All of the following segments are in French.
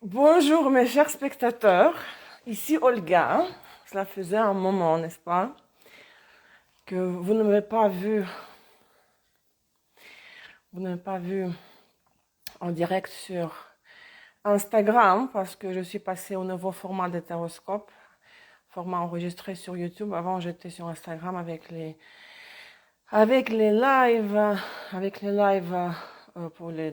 Bonjour mes chers spectateurs, ici Olga. Cela faisait un moment, n'est-ce pas, que vous n'avez pas vu en direct sur Instagram parce que je suis passée au nouveau format d'hétéroscope, format enregistré sur YouTube. Avant, j'étais sur Instagram avec les lives pour la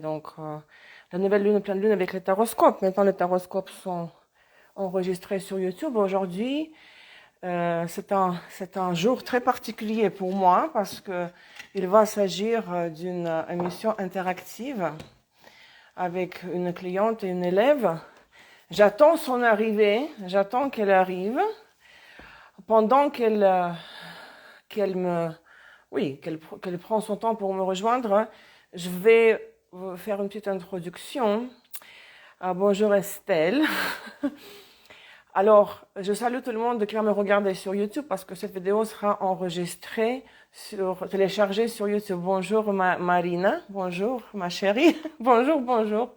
nouvelle lune, pleine lune avec les taroscopes. Maintenant, les taroscopes sont enregistrés sur YouTube. Aujourd'hui, c'est un jour très particulier pour moi parce que il va s'agir d'une émission interactive avec une cliente et une élève. J'attends son arrivée, j'attends qu'elle arrive. Pendant qu'elle me, oui, qu'elle prend son temps pour me rejoindre, je vais vous faire une petite introduction. Bonjour Estelle. Alors, je salue tout le monde qui va me regarder sur YouTube parce que cette vidéo sera enregistrée, téléchargée sur YouTube. Bonjour Marina, bonjour ma chérie, bonjour.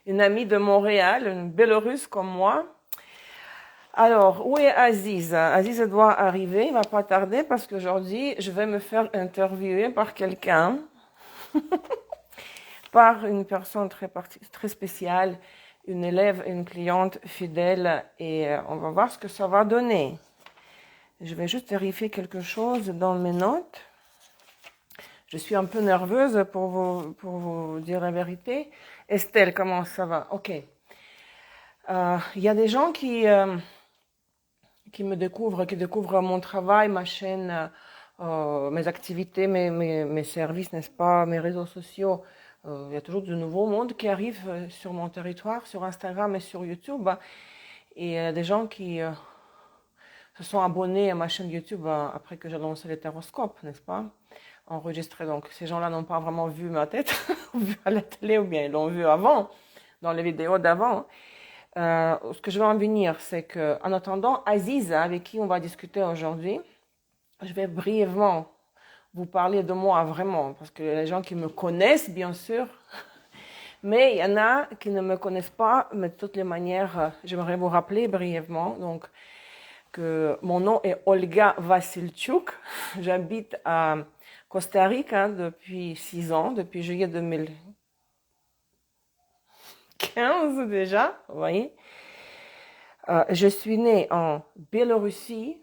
Une amie de Montréal, une Bélorusse comme moi. Alors, où est Aziz? Aziz doit arriver, il va pas tarder parce qu'aujourd'hui, je vais me faire interviewer par quelqu'un, par une personne très spéciale, une élève, une cliente fidèle et on va voir ce que ça va donner. Je vais juste vérifier quelque chose dans mes notes. Je suis un peu nerveuse pour vous dire la vérité. Estelle, comment ça va? Ok. Il y a des gens qui me découvrent, qui découvrent mon travail, ma chaîne, mes activités, mes services, n'est-ce pas, mes réseaux sociaux. Il y a toujours de nouveaux mondes qui arrivent sur mon territoire, sur Instagram et sur YouTube. Et des gens qui se sont abonnés à ma chaîne YouTube après que j'ai lancé les taroscopes, n'est-ce pas? Enregistré. Donc, ces gens-là n'ont pas vraiment vu ma tête, vu à la télé, ou bien ils l'ont vu avant, dans les vidéos d'avant. Ce que je veux en venir, c'est que, en attendant, Aziz, avec qui on va discuter aujourd'hui, je vais brièvement vous parler de moi vraiment, parce que les gens qui me connaissent, bien sûr, mais il y en a qui ne me connaissent pas, mais de toutes les manières, j'aimerais vous rappeler brièvement, donc, que mon nom est Olga Vasilchuk. J'habite à Costa Rica depuis 6 ans, depuis juillet 2015 déjà, vous voyez. Je suis née en Biélorussie,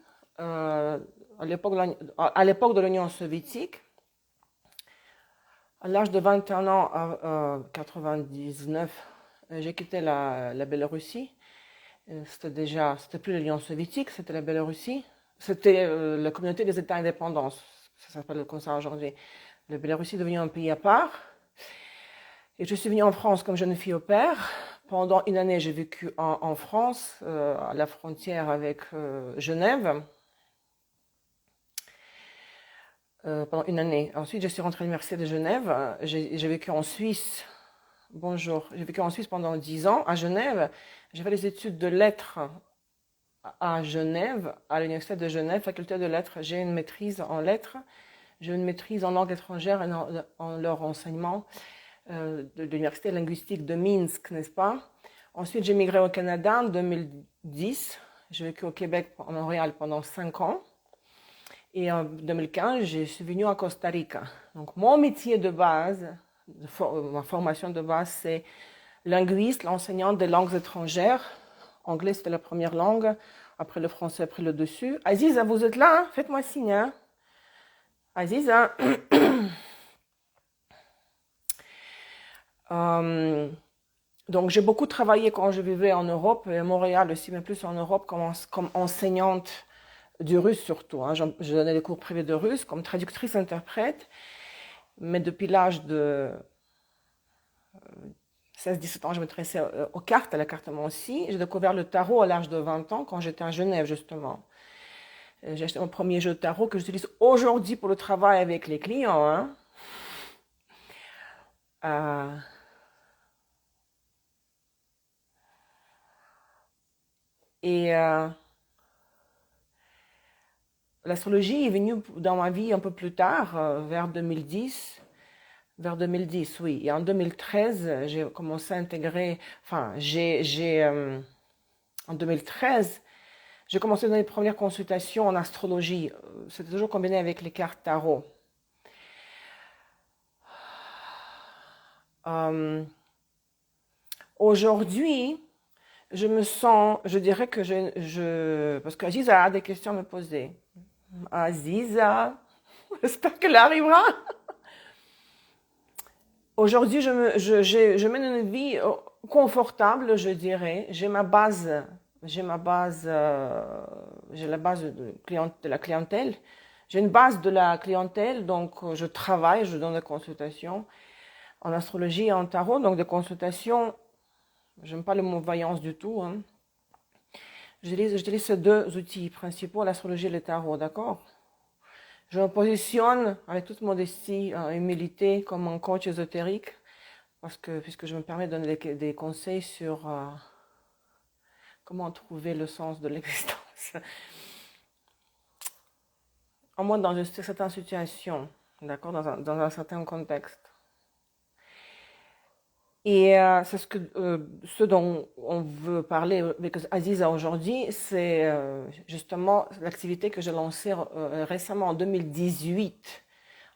à l'époque de l'Union soviétique. À l'âge de 21 ans, à 99, j'ai quitté la Biélorussie. C'était plus l'Union soviétique, c'était la Biélorussie. C'était la communauté des États indépendants, ça s'appelle comme ça aujourd'hui. La Biélorussie est devenue un pays à part. Et je suis venue en France comme jeune fille au père. Pendant une année, j'ai vécu en France, à la frontière avec Genève. Pendant une année. Ensuite, je suis rentrée à l'université de Genève. J'ai vécu en Suisse. Bonjour. J'ai vécu en Suisse pendant 10 ans, à Genève. J'ai fait des études de lettres à Genève, à l'université de Genève, faculté de lettres. J'ai une maîtrise en lettres. J'ai une maîtrise en langue étrangère et en leur enseignement de l'université linguistique de Minsk, n'est-ce pas? Ensuite, j'ai migré au Canada en 2010. J'ai vécu au Québec, à Montréal, pendant 5 ans. Et en 2015, je suis venue à Costa Rica. Donc, mon métier de base, ma formation de base, c'est linguiste, l'enseignante des langues étrangères. Anglais, c'était la première langue. Après le français, après le dessus. Aziza, vous êtes là, hein? Faites-moi signe. Hein? Aziza. Donc, j'ai beaucoup travaillé quand je vivais en Europe, et à Montréal aussi, mais plus en Europe, comme enseignante du russe surtout. Hein. Je donnais des cours privés de russe comme traductrice-interprète, mais depuis l'âge de 16-17 ans, je m'intéressais aux cartes, à la carte aussi. J'ai découvert le tarot à l'âge de 20 ans, quand j'étais à Genève, justement. J'ai acheté mon premier jeu de tarot que j'utilise aujourd'hui pour le travail avec les clients. Hein. Euh, et l'astrologie est venue dans ma vie un peu plus tard, vers 2010. vers 2010, oui. Et en 2013, j'ai commencé à intégrer, enfin, en 2013, j'ai commencé dans les premières consultations en astrologie. C'était toujours combiné avec les cartes tarot. Aujourd'hui, je me sens, je dirais que parce qu'Aziza a des questions à me poser. Aziza, j'espère qu'elle arrivera. Aujourd'hui, je mène une vie confortable, je dirais. J'ai la base de la clientèle. J'ai une base de la clientèle, donc je travaille, je donne des consultations en astrologie et en tarot, donc des consultations. J'aime pas le mot voyance du tout. Hein. J'utilise ces deux outils principaux, l'astrologie et le tarot, d'accord? Je me positionne avec toute modestie et humilité comme un coach ésotérique, puisque je me permets de donner des conseils sur comment trouver le sens de l'existence. Au moins dans une certaine situation, d'accord, dans un certain contexte. Et c'est ce dont on veut parler avec Aziza aujourd'hui, c'est justement l'activité que j'ai lancée récemment en 2018.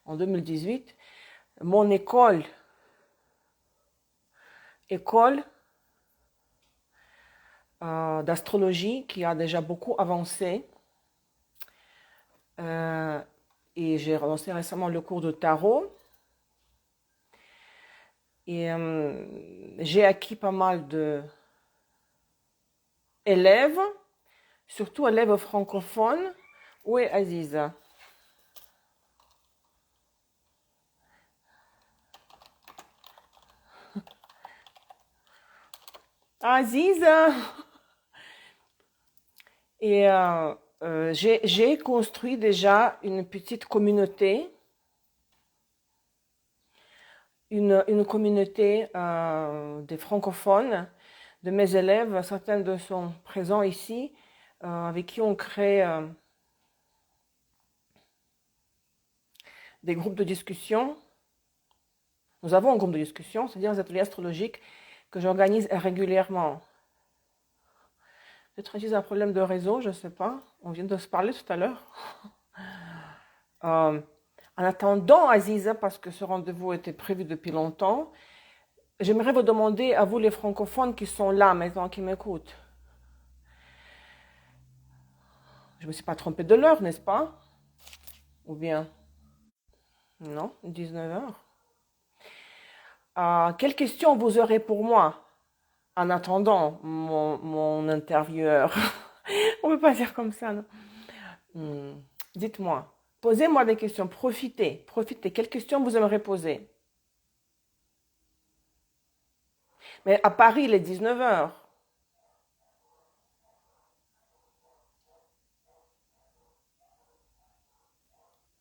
En 2018, mon école d'astrologie qui a déjà beaucoup avancé. Et j'ai lancé récemment le cours de tarot. Et j'ai acquis pas mal d'élèves, surtout élèves francophones. Où est Aziza? Aziza! Et j'ai construit déjà une petite communauté. Une communauté des francophones, de mes élèves, certains d'eux sont présents ici, avec qui on crée des groupes de discussion. Nous avons un groupe de discussion, c'est-à-dire des ateliers astrologiques que j'organise régulièrement. Peut-être qu'il y a un problème de réseau, je ne sais pas. On vient de se parler tout à l'heure. En attendant, Aziza, parce que ce rendez-vous était prévu depuis longtemps, j'aimerais vous demander, à vous les francophones qui sont là maintenant, qui m'écoutent. Je ne me suis pas trompée de l'heure, n'est-ce pas? Ou bien? Non, 19h. Quelles questions vous aurez pour moi en attendant mon intervieweur? On ne peut pas dire comme ça, non? Dites-moi, posez-moi des questions, profitez. Quelles questions vous aimeriez poser? Mais à Paris, il est 19h.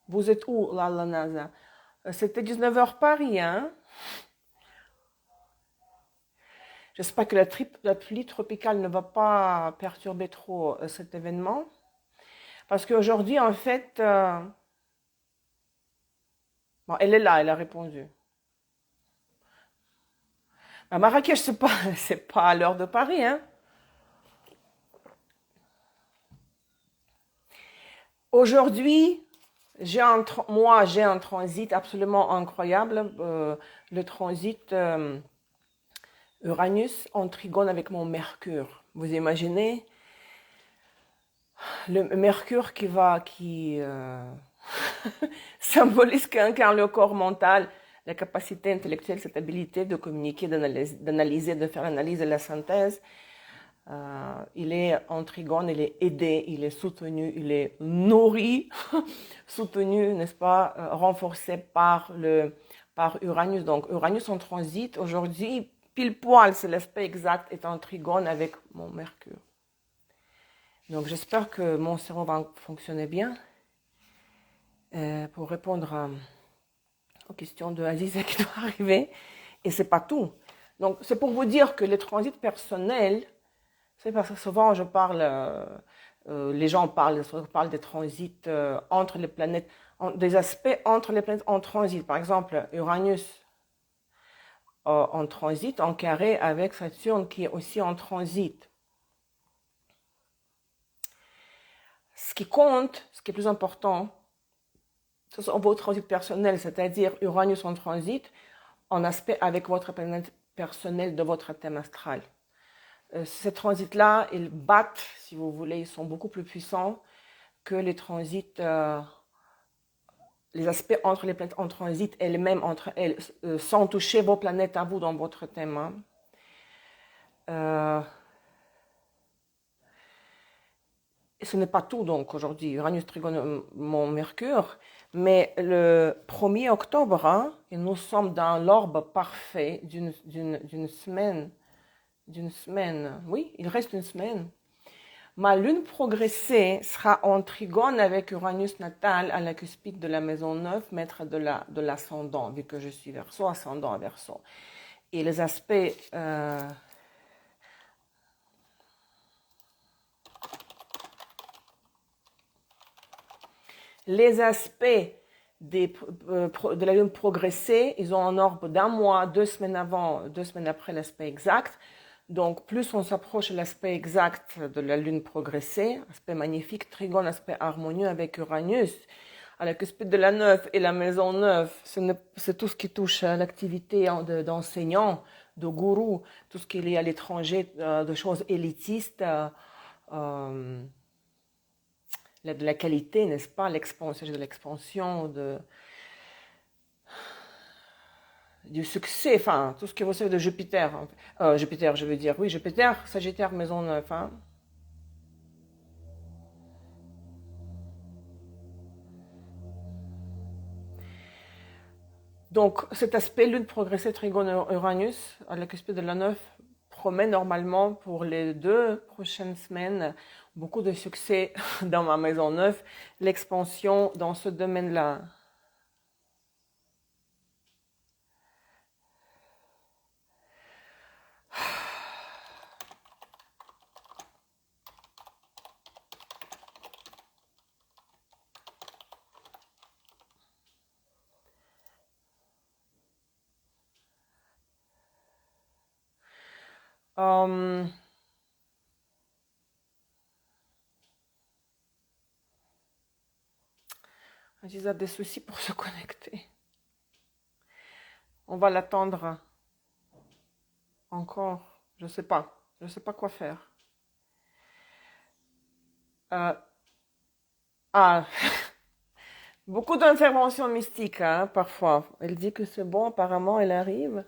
Vous êtes où, là, la NASA? C'était 19h Paris, hein? J'espère que la pluie tropicale ne va pas perturber trop cet événement. Parce qu'aujourd'hui, en fait, bon, elle est là, elle a répondu. À Marrakech, c'est pas à l'heure de Paris, hein? Aujourd'hui, j'ai un transit absolument incroyable. Le transit Uranus en trigone avec mon Mercure. Vous imaginez? Le Mercure qui symbolise, qui incarne le corps mental, la capacité intellectuelle, cette habilité de communiquer, d'analyser, de faire l'analyse et la synthèse. Il est en trigone, il est aidé, il est soutenu, il est nourri, soutenu, n'est-ce pas, renforcé par Uranus. Donc Uranus en transit aujourd'hui, pile poil, c'est l'aspect exact, est en trigone avec mon Mercure. Donc j'espère que mon cerveau va fonctionner bien pour répondre aux questions de Aziza qui doit arriver. Et c'est pas tout. Donc c'est pour vous dire que les transits personnels, c'est parce que souvent je parle Les gens parlent des transits entre les planètes, des aspects entre les planètes en transit. Par exemple, Uranus en transit, en carré avec Saturne qui est aussi en transit. Ce qui compte, ce qui est plus important, ce sont vos transits personnels, c'est-à-dire Uranus en transit, en aspect avec votre planète personnelle de votre thème astral. Ces transits-là, ils battent, si vous voulez, ils sont beaucoup plus puissants que les transits, les aspects entre les planètes en transit elles-mêmes, entre elles, sans toucher vos planètes à vous dans votre thème. Hein. Ce n'est pas tout donc aujourd'hui, Uranus trigone mon Mercure, mais le 1er octobre, hein, et nous sommes dans l'orbe parfait d'une semaine. Oui, il reste une semaine. Ma lune progressée sera en trigone avec Uranus natal à la cuspide de la maison 9, maître de l'ascendant, vu que je suis Verseau, ascendant à Verseau. Et les aspects... les aspects de la lune progressée, ils ont un orbe d'un mois, 2 semaines avant, 2 semaines après l'aspect exact. Donc, plus on s'approche de l'aspect exact de la lune progressée, aspect magnifique, trigone, aspect harmonieux avec Uranus, à la cuspide de la 9 et la maison 9, c'est tout ce qui touche à l'activité d'enseignant, de gourou, tout ce qui est lié à l'étranger, de choses élitistes, de la qualité, n'est-ce pas, l'expansion, de l'expansion, du succès, enfin, tout ce que vous savez de Jupiter. Jupiter, je veux dire, oui, Jupiter, Sagittaire, maison 9. Hein. Donc, cet aspect lune progressée trigone Uranus à la cuspide de la 9 promet normalement pour les 2 prochaines semaines beaucoup de succès dans ma maison 9, l'expansion dans ce domaine-là. Ils ont des soucis pour se connecter. On va l'attendre encore. Je ne sais pas. Je ne sais pas quoi faire. Beaucoup d'interventions mystiques, hein, parfois. Elle dit que c'est bon, apparemment, elle arrive.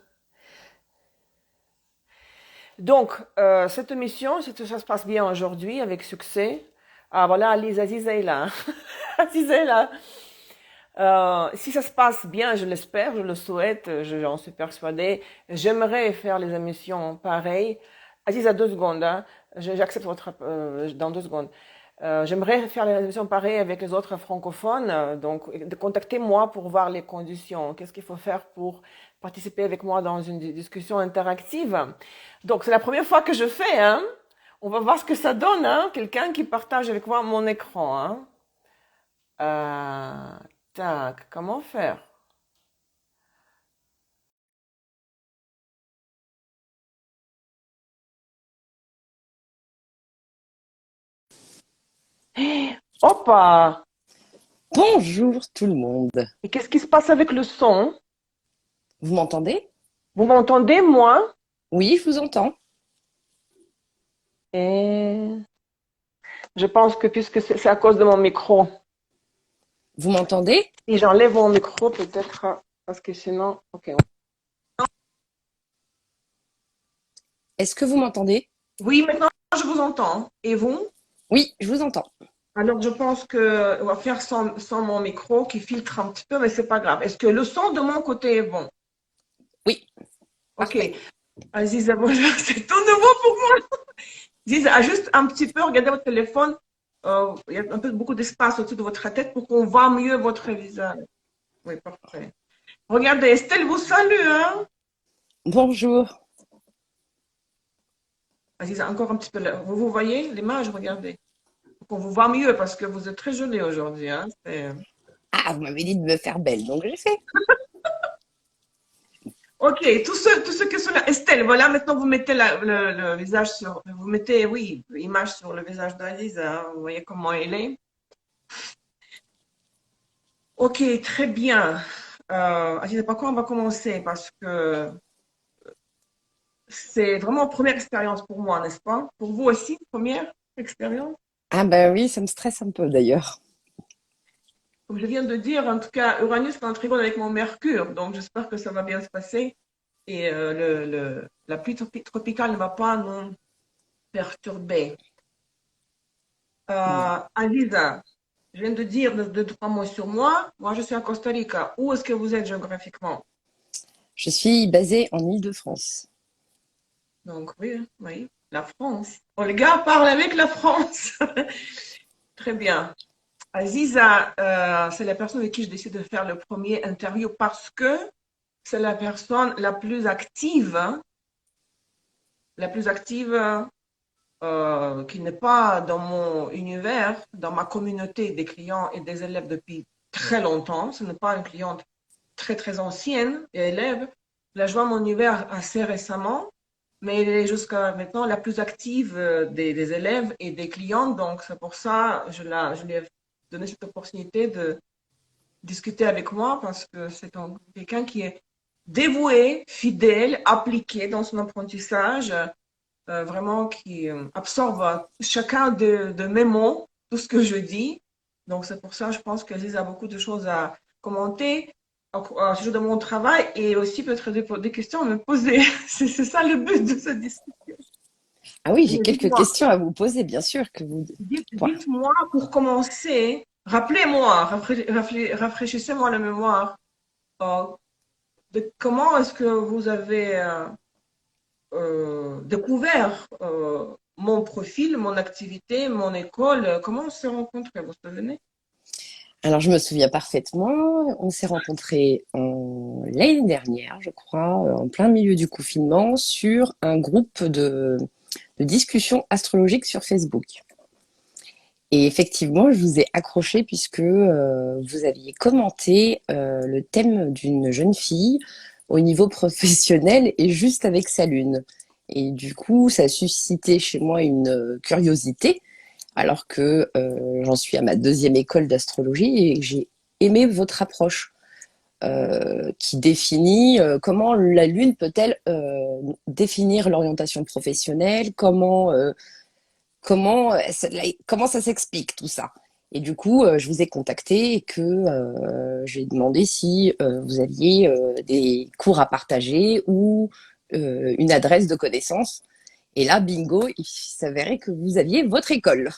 Donc, cette émission, si tout ça se passe bien aujourd'hui, avec succès. Ah, voilà, Aziza est là. Aziza est là. Si ça se passe bien, je l'espère, je le souhaite, j'en suis persuadée. J'aimerais faire les émissions pareilles. Aziza, 2 secondes. Hein. J'accepte votre... dans 2 secondes. J'aimerais faire les émissions pareilles avec les autres francophones. Donc, contactez-moi pour voir les conditions. Qu'est-ce qu'il faut faire pour participer avec moi dans une discussion interactive. Donc, c'est la première fois que je fais. Hein. On va voir ce que ça donne. Hein. Quelqu'un qui partage avec moi mon écran. Hein. Tac, comment faire? Hoppa! Bonjour tout le monde. Et qu'est-ce qui se passe avec le son? Vous m'entendez? Vous m'entendez, moi? Oui, je vous entends. Et je pense que puisque c'est à cause de mon micro. Vous m'entendez? Si j'enlève mon micro, peut-être, parce que sinon... Ok. Est-ce que vous m'entendez? Oui, maintenant, je vous entends. Et vous? Oui, je vous entends. Alors, je pense qu'on va faire sans mon micro qui filtre un petit peu, mais c'est pas grave. Est-ce que le son de mon côté est bon? Oui, Ok. parfait. Aziza, bonjour, c'est tout nouveau pour moi. Aziza, juste un petit peu, regardez votre téléphone. Il y a un peu beaucoup d'espace au-dessus de votre tête pour qu'on voit mieux votre visage. Oui, parfait. Regardez, Estelle vous salue. Hein? Bonjour. Aziza, encore un petit peu. Là. Vous voyez l'image? Regardez. qu'on vous voit mieux parce que vous êtes très jolie aujourd'hui. Hein. Ah, vous m'avez dit de me faire belle, donc j'ai fait. Ok, tous ceux qui sont là. Estelle, voilà, maintenant vous mettez le visage sur. Vous mettez, oui, l'image sur le visage d'Alice. Hein, vous voyez comment elle est. Ok, très bien. Je ne sais pas quoi on va commencer parce que c'est vraiment une première expérience pour moi, n'est-ce pas? Pour vous aussi, première expérience? Ah bah oui, ça me stresse un peu d'ailleurs. Comme je viens de dire, en tout cas, Uranus est en trigone avec mon Mercure, donc j'espère que ça va bien se passer et la pluie tropicale ne va pas nous perturber. Ouais. Alisa, je viens de dire deux, trois mots sur moi. Moi, je suis à Costa Rica. Où est-ce que vous êtes géographiquement? Je suis basée en Île-de-France. Donc, oui, oui, la France. Olga parle avec la France. Très bien. Aziza, c'est la personne avec qui je décide de faire le premier interview parce que c'est la personne la plus active qui n'est pas dans mon univers, dans ma communauté des clients et des élèves depuis très longtemps. Ce n'est pas une cliente très très ancienne et élève. Elle a joint mon univers assez récemment, mais elle est jusqu'à maintenant la plus active des élèves et des clients. Donc c'est pour ça que je lui ai donné cette opportunité de discuter avec moi parce que c'est quelqu'un qui est dévoué, fidèle, appliqué dans son apprentissage, vraiment qui absorbe chacun de mes mots, tout ce que je dis. Donc c'est pour ça, je pense que Ziz a beaucoup de choses à commenter au sujet de mon travail et aussi peut-être des questions à me poser. C'est ça le but de cette discussion. Ah oui, j'ai Mais quelques dites-moi, questions à vous poser, bien sûr, que vous... Voilà. dites-moi pour commencer, rappelez-moi, rafraîchissez-moi la mémoire. euh, comment est-ce que vous avez découvert mon profil, mon activité, mon école? Comment on s'est rencontrés, vous vous souvenez? Alors, je me souviens parfaitement, on s'est rencontrés l'année dernière, je crois, en plein milieu du confinement, sur un groupe de discussion astrologique sur Facebook. Et effectivement, je vous ai accroché puisque vous aviez commenté le thème d'une jeune fille au niveau professionnel et juste avec sa lune. Et du coup, ça a suscité chez moi une curiosité, alors que j'en suis à ma deuxième école d'astrologie et j'ai aimé votre approche qui définit comment la lune peut-elle définir l'orientation professionnelle, comment ça s'explique tout ça? Et du coup, je vous ai contacté et que j'ai demandé si vous aviez des cours à partager ou une adresse de connaissance. Et là, bingo, il s'avérait que vous aviez votre école.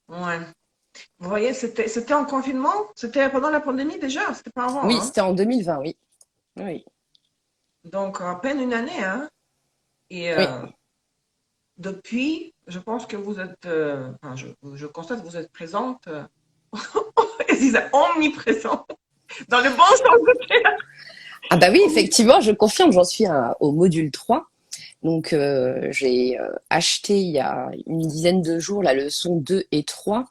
Ouais. Vous voyez, c'était en confinement? C'était pendant la pandémie déjà? C'était pas avant, Oui, hein? c'était en 2020, oui. Oui, Donc, à peine une année, hein? Et oui. depuis, je pense que vous êtes, enfin, je constate que vous êtes présente, omniprésente, dans le bon sens du terme. Ah bah oui, effectivement, je confirme, j'en suis au module 3. Donc, j'ai acheté il y a une dizaine de jours la leçon 2 et 3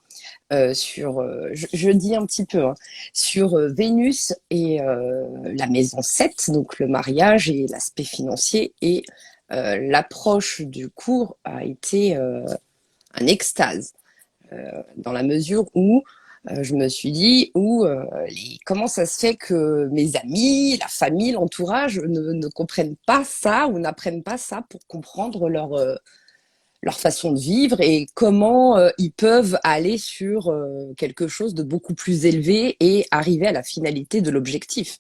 sur, je dis un petit peu, hein, sur Vénus et la maison 7, donc le mariage et l'aspect financier. Et l'approche du cours a été un extase, dans la mesure où je me suis dit, comment ça se fait que mes amis, la famille, l'entourage ne comprennent pas ça ou n'apprennent pas ça pour comprendre leur façon de vivre et comment ils peuvent aller sur quelque chose de beaucoup plus élevé et arriver à la finalité de l'objectif.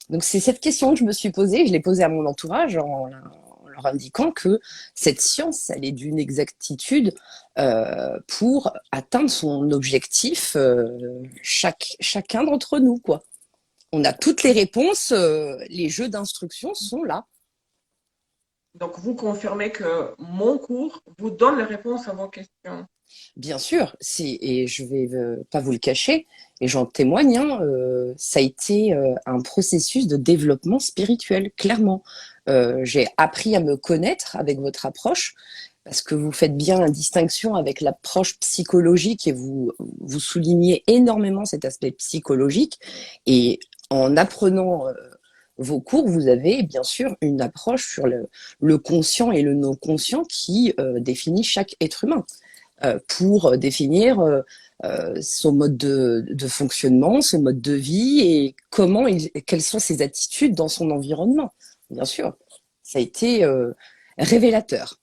Donc c'est cette question que je me suis posée, je l'ai posée à mon entourage en leur indiquant que cette science, elle est d'une exactitude pour atteindre son objectif, chacun d'entre nous, quoi. On a toutes les réponses, les jeux d'instruction sont là. Donc, vous confirmez que mon cours vous donne les réponses à vos questions. Bien sûr, et je vais pas vous le cacher, et j'en témoigne, hein, ça a été un processus de développement spirituel, clairement. J'ai appris à me connaître avec votre approche, parce que vous faites bien la distinction avec l'approche psychologique et vous soulignez énormément cet aspect psychologique. Et en apprenant vos cours, vous avez bien sûr une approche sur le conscient et le non conscient qui définit chaque être humain pour définir son mode de fonctionnement, son mode de vie et quelles sont ses attitudes dans son environnement. Bien sûr, ça a été révélateur.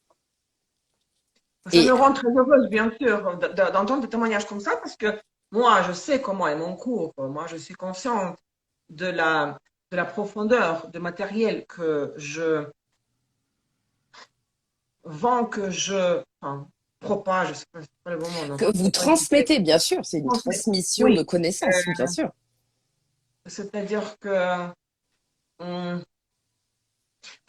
Ça me Et rend très heureuse, bien sûr, d'entendre des témoignages comme ça, parce que moi, je sais comment est mon cours. Moi, je suis consciente de la profondeur de matériel que je vends, enfin, propage, c'est pas le bon mot, non, que pas vous propager. transmettez, bien sûr, c'est une transmission de Oui, connaissances, bien sûr. c'est-à-dire que hum,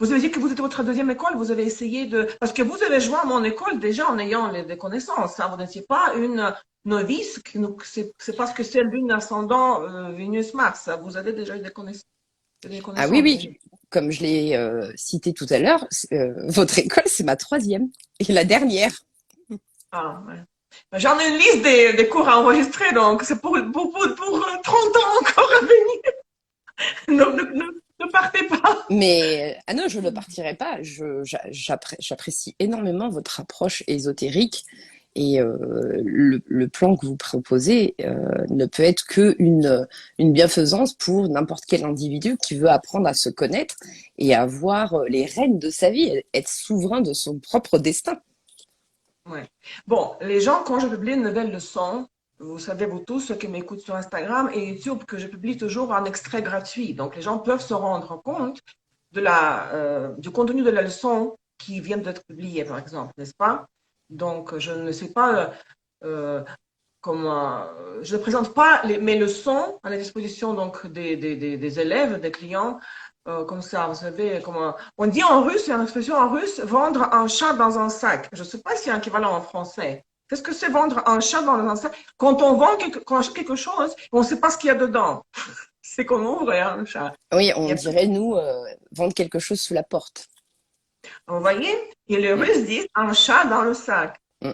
vous avez dit que vous êtes votre deuxième école, vous avez essayé de... Parce que vous avez joint à mon école déjà en ayant des connaissances. Hein. Vous n'étiez pas une novice, c'est parce que c'est l'une ascendant Vénus-Mars. Vous avez déjà eu des Ah oui, connaissances déjà. oui, comme je l'ai cité tout à l'heure, votre école, c'est ma troisième et la dernière. Ah, ouais. J'en ai une liste des cours à enregistrer, donc c'est pour 30 ans encore à venir. Ne partez pas. Mais ah non, je ne partirai pas. J'apprécie énormément votre approche ésotérique et le plan que vous proposez ne peut être une bienfaisance pour n'importe quel individu qui veut apprendre à se connaître et avoir les rênes de sa vie, être souverain de son propre destin. Ouais. Bon, les gens, quand je publie une nouvelle leçon, vous savez, vous tous, ceux qui m'écoutent sur Instagram et YouTube, que je publie toujours un extrait gratuit. Donc, les gens peuvent se rendre compte du contenu de la leçon qui vient d'être publiée, par exemple, n'est-ce pas? Donc, je ne sais pas euh, comment. Je ne présente pas mes leçons à la disposition donc, des élèves, des clients, comme ça, vous savez, comment. On dit en russe, il y a une expression en russe, vendre un chat dans un sac. Je ne sais pas s'il y a un équivalent en français. Qu'est-ce que c'est vendre un chat dans un sac? Quand quand on achète quelque chose, on ne sait pas ce qu'il y a dedans. C'est comme ouvrir un chat. Oui, Il on y a dirait, nous, vendre quelque chose sous la porte. Vous voyez? Et les Mm, Russes disent un chat dans le sac. mm.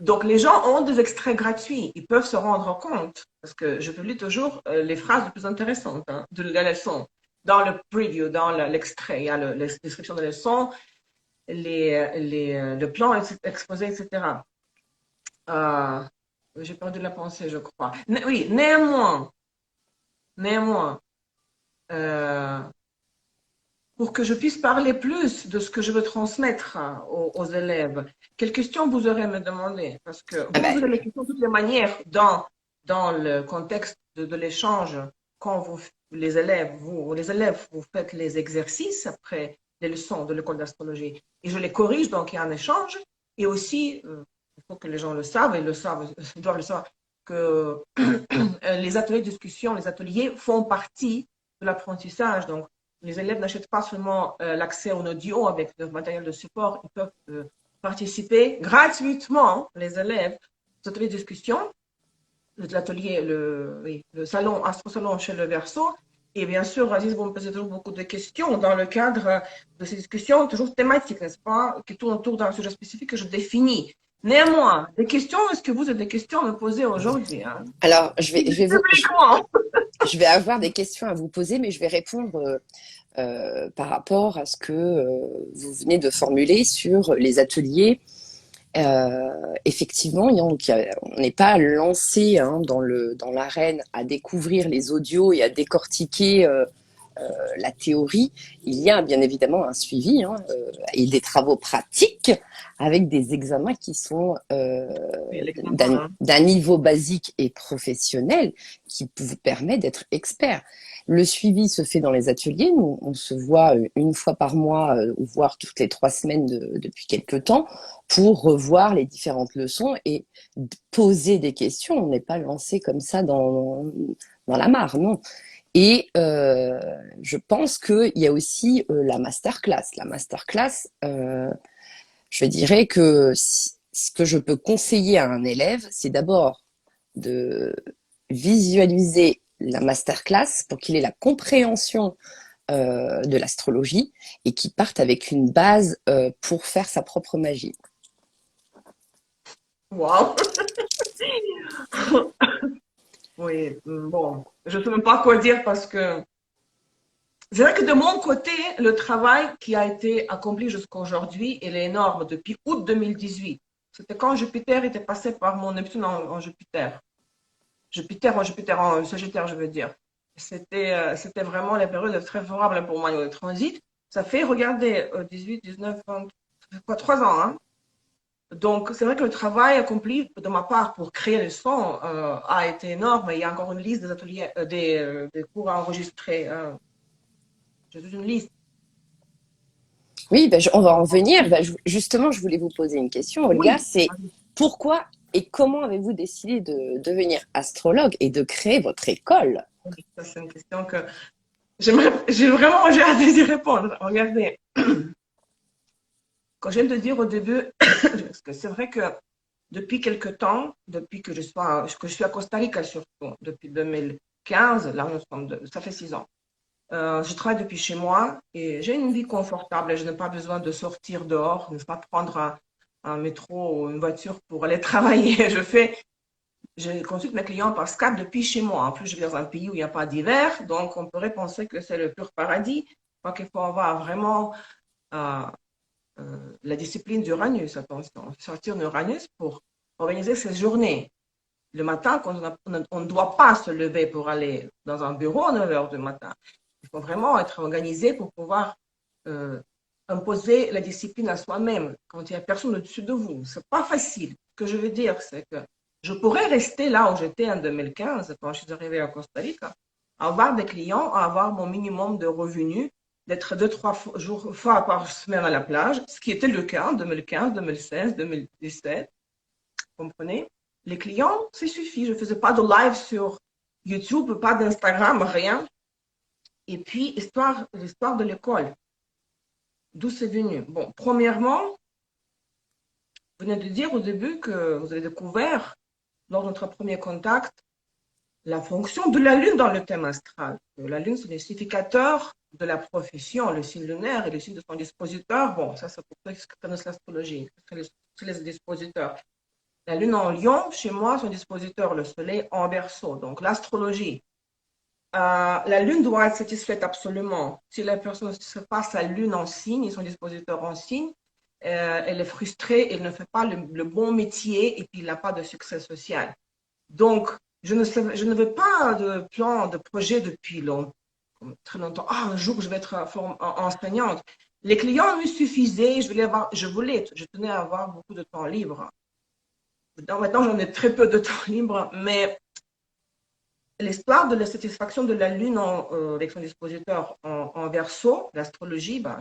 Donc, les gens ont des extraits gratuits. Ils peuvent se rendre compte, parce que je publie toujours les phrases les plus intéressantes hein, de la leçon. Dans le preview, dans l'extrait, il y a la description de la leçon, le plan exposé, etc. Euh, j'ai perdu la pensée, je crois. Oui, néanmoins, euh, pour que je puisse parler plus de ce que je veux transmettre hein, aux élèves. Quelles questions vous aurez à me demander? Parce que Ah vous ben, posez les questions de toutes les manières dans le contexte de l'échange. Quand les élèves, vous faites les exercices après les leçons de l'école d'astrologie. Et je les corrige, donc il y a un échange. Et aussi, il faut que les gens le savent, et le savent, ils doivent le savoir, que les ateliers de discussion, les ateliers font partie de l'apprentissage. Donc, les élèves n'achètent pas seulement l'accès en audio avec le matériel de support, ils peuvent participer gratuitement, les élèves, aux ateliers de discussion, l'atelier, le salon, Astro-Salon chez le Verseau. Et bien sûr, Aziz, vous me posez toujours beaucoup de questions dans le cadre de ces discussions, toujours thématiques, n'est-ce pas, qui tournent autour d'un sujet spécifique que je définis. Néanmoins, des questions, est-ce que vous avez des questions à me poser aujourd'hui hein? alors, Publiquement. je vais avoir des questions à vous poser, mais je vais répondre par rapport à ce que vous venez de formuler sur les ateliers. Effectivement, on n'est pas lancé hein, dans l'arène à découvrir les audios et à décortiquer la théorie. Il y a bien évidemment un suivi hein, et des travaux pratiques avec des examens qui sont d'un niveau basique et professionnel qui vous permet d'être expert. Le suivi se fait dans les ateliers. Nous, on se voit une fois par mois, voire toutes les 3 semaines depuis quelques temps, pour revoir les différentes leçons et poser des questions. On n'est pas lancé comme ça dans la mare, non. Et je pense qu'il y a aussi la masterclass. La masterclass, je dirais que ce que je peux conseiller à un élève, c'est d'abord de visualiser la masterclass pour qu'il ait la compréhension de l'astrologie et qu'il parte avec une base pour faire sa propre magie. Wow. Oui, bon, je ne sais même pas quoi dire parce que c'est vrai que de mon côté, le travail qui a été accompli jusqu'à aujourd'hui, il est énorme depuis août 2018. C'était quand Jupiter était passé par mon Neptune en Jupiter. Jupiter en Sagittaire, je veux dire. C'était vraiment la période très favorable pour moi au transit. Ça fait, regardez, 18, 19, 20, ça fait quoi, 3 ans, hein? Donc, c'est vrai que le travail accompli de ma part pour créer le son a été énorme. Il y a encore une liste des ateliers, des cours à enregistrer. J'ai toute une liste. Oui, ben, on va en venir. Ben, justement, je voulais vous poser une question, Olga. Oui, C'est pourquoi et comment avez-vous décidé de devenir astrologue et de créer votre école? ça c'est une question que j'ai hâte d'y répondre. Regardez, quand je viens de dire au début, parce que c'est vrai que depuis quelque temps, depuis que je suis à Costa Rica surtout, depuis 2015, là nous sommes ça fait 6 ans. Je travaille depuis chez moi et j'ai une vie confortable. Je n'ai pas besoin de sortir dehors, ne pas prendre un métro ou une voiture pour aller travailler. Je consulte mes clients par Skype depuis chez moi. En plus, je vis dans un pays où il n'y a pas d'hiver, donc on pourrait penser que c'est le pur paradis. Donc, il faut avoir vraiment euh, la discipline d'Uranus, attention, sortir d'Uranus pour organiser ses journées. Le matin, quand on ne doit pas se lever pour aller dans un bureau à 9 heures du matin. Il faut vraiment être organisé pour pouvoir euh, imposer la discipline à soi-même quand il n'y a personne au-dessus de vous. C'est pas facile. Ce que je veux dire, c'est que je pourrais rester là où j'étais en 2015 quand je suis arrivée à Costa Rica, avoir des clients, avoir mon minimum de revenus, d'être 2, 3 fois par semaine à la plage, ce qui était le cas en 2015, 2016, 2017. Vous comprenez? Les clients, c'est suffit. Je ne faisais pas de live sur YouTube, pas d'Instagram, rien. Et puis, l'histoire de l'école, d'où c'est venu. Bon, premièrement, vous venez de dire au début que vous avez découvert, lors de notre premier contact, la fonction de la Lune dans le thème astral. La Lune, c'est le significateur de la profession, le signe lunaire et le signe de son dispositeur. Bon, ça, c'est pour ceux qui connaissent l'astrologie, c'est les dispositeurs. La Lune en Lion, chez moi, son dispositeur, le Soleil en Verseau. Donc, l'astrologie. La Lune doit être satisfaite absolument. Si la personne se passe sa Lune en signe et son dispositeur en signe, elle est frustrée, elle ne fait pas le bon métier et puis il n'a pas de succès social. Donc, je ne veux pas de plan, de projet depuis très longtemps. Ah, un jour, je vais être enseignante. Les clients me suffisaient, je tenais à avoir beaucoup de temps libre. Maintenant, j'en ai très peu de temps libre, mais l'histoire de la satisfaction de la Lune avec son dispositeur en Verseau, l'astrologie, bah,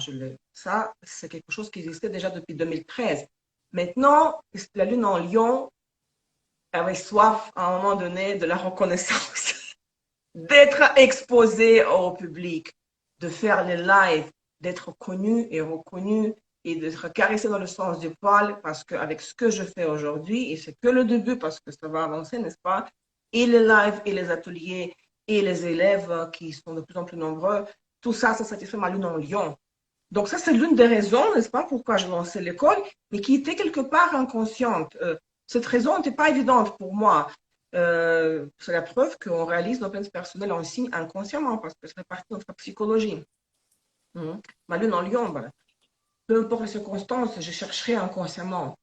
ça, c'est quelque chose qui existait déjà depuis 2013. Maintenant, la Lune en Lion avait soif à un moment donné de la reconnaissance, d'être exposé au public, de faire les lives, d'être connu et reconnu et d'être caressé dans le sens du poil parce qu'avec ce que je fais aujourd'hui, et c'est que le début parce que ça va avancer, n'est-ce pas? Et les lives et les ateliers et les élèves qui sont de plus en plus nombreux, tout ça, ça satisfait ma lune en lion. Donc ça, c'est l'une des raisons, n'est-ce pas, pourquoi j'ai lancé l'école, mais qui était quelque part inconsciente. Cette raison n'était pas évidente pour moi. C'est la preuve qu'on réalise nos plans personnels en signe inconsciemment, parce que ça fait partie de notre psychologie. Ma lune en lion, ben, peu importe les circonstances, je chercherai inconsciemment,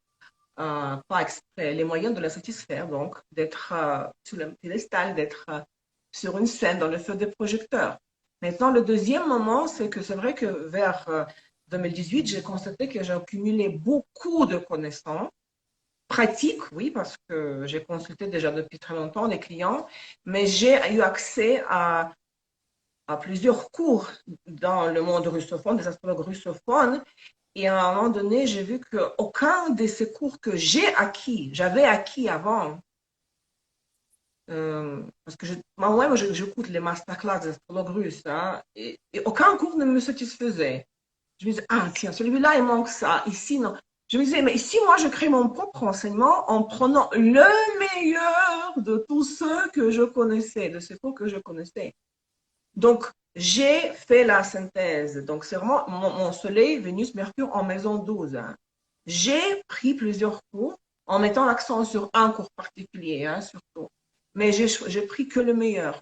pas exprès, les moyens de la satisfaire, donc d'être sur le piédestal, d'être sur une scène dans le feu des projecteurs. Maintenant, le deuxième moment, c'est que c'est vrai que vers 2018, j'ai constaté que j'ai accumulé beaucoup de connaissances pratiques, oui, parce que j'ai consulté déjà depuis très longtemps des clients, mais j'ai eu accès à plusieurs cours dans le monde russophone, des astrologues russophones, et à un moment donné, j'ai vu qu'aucun de ces cours que j'avais acquis avant, parce que moi, j'écoute les masterclass des astrologues russes, hein, et aucun cours ne me satisfaisait. Je me disais, ah tiens, celui-là, il manque ça. Ici, non. Je me disais, mais ici, moi, je crée mon propre enseignement en prenant le meilleur de tous ceux que je connaissais, de ces cours que je connaissais. Donc, j'ai fait la synthèse. Donc, c'est vraiment mon Soleil, Vénus, Mercure en maison 12, hein. J'ai pris plusieurs cours en mettant l'accent sur un cours particulier, hein, surtout. Mais j'ai pris que le meilleur,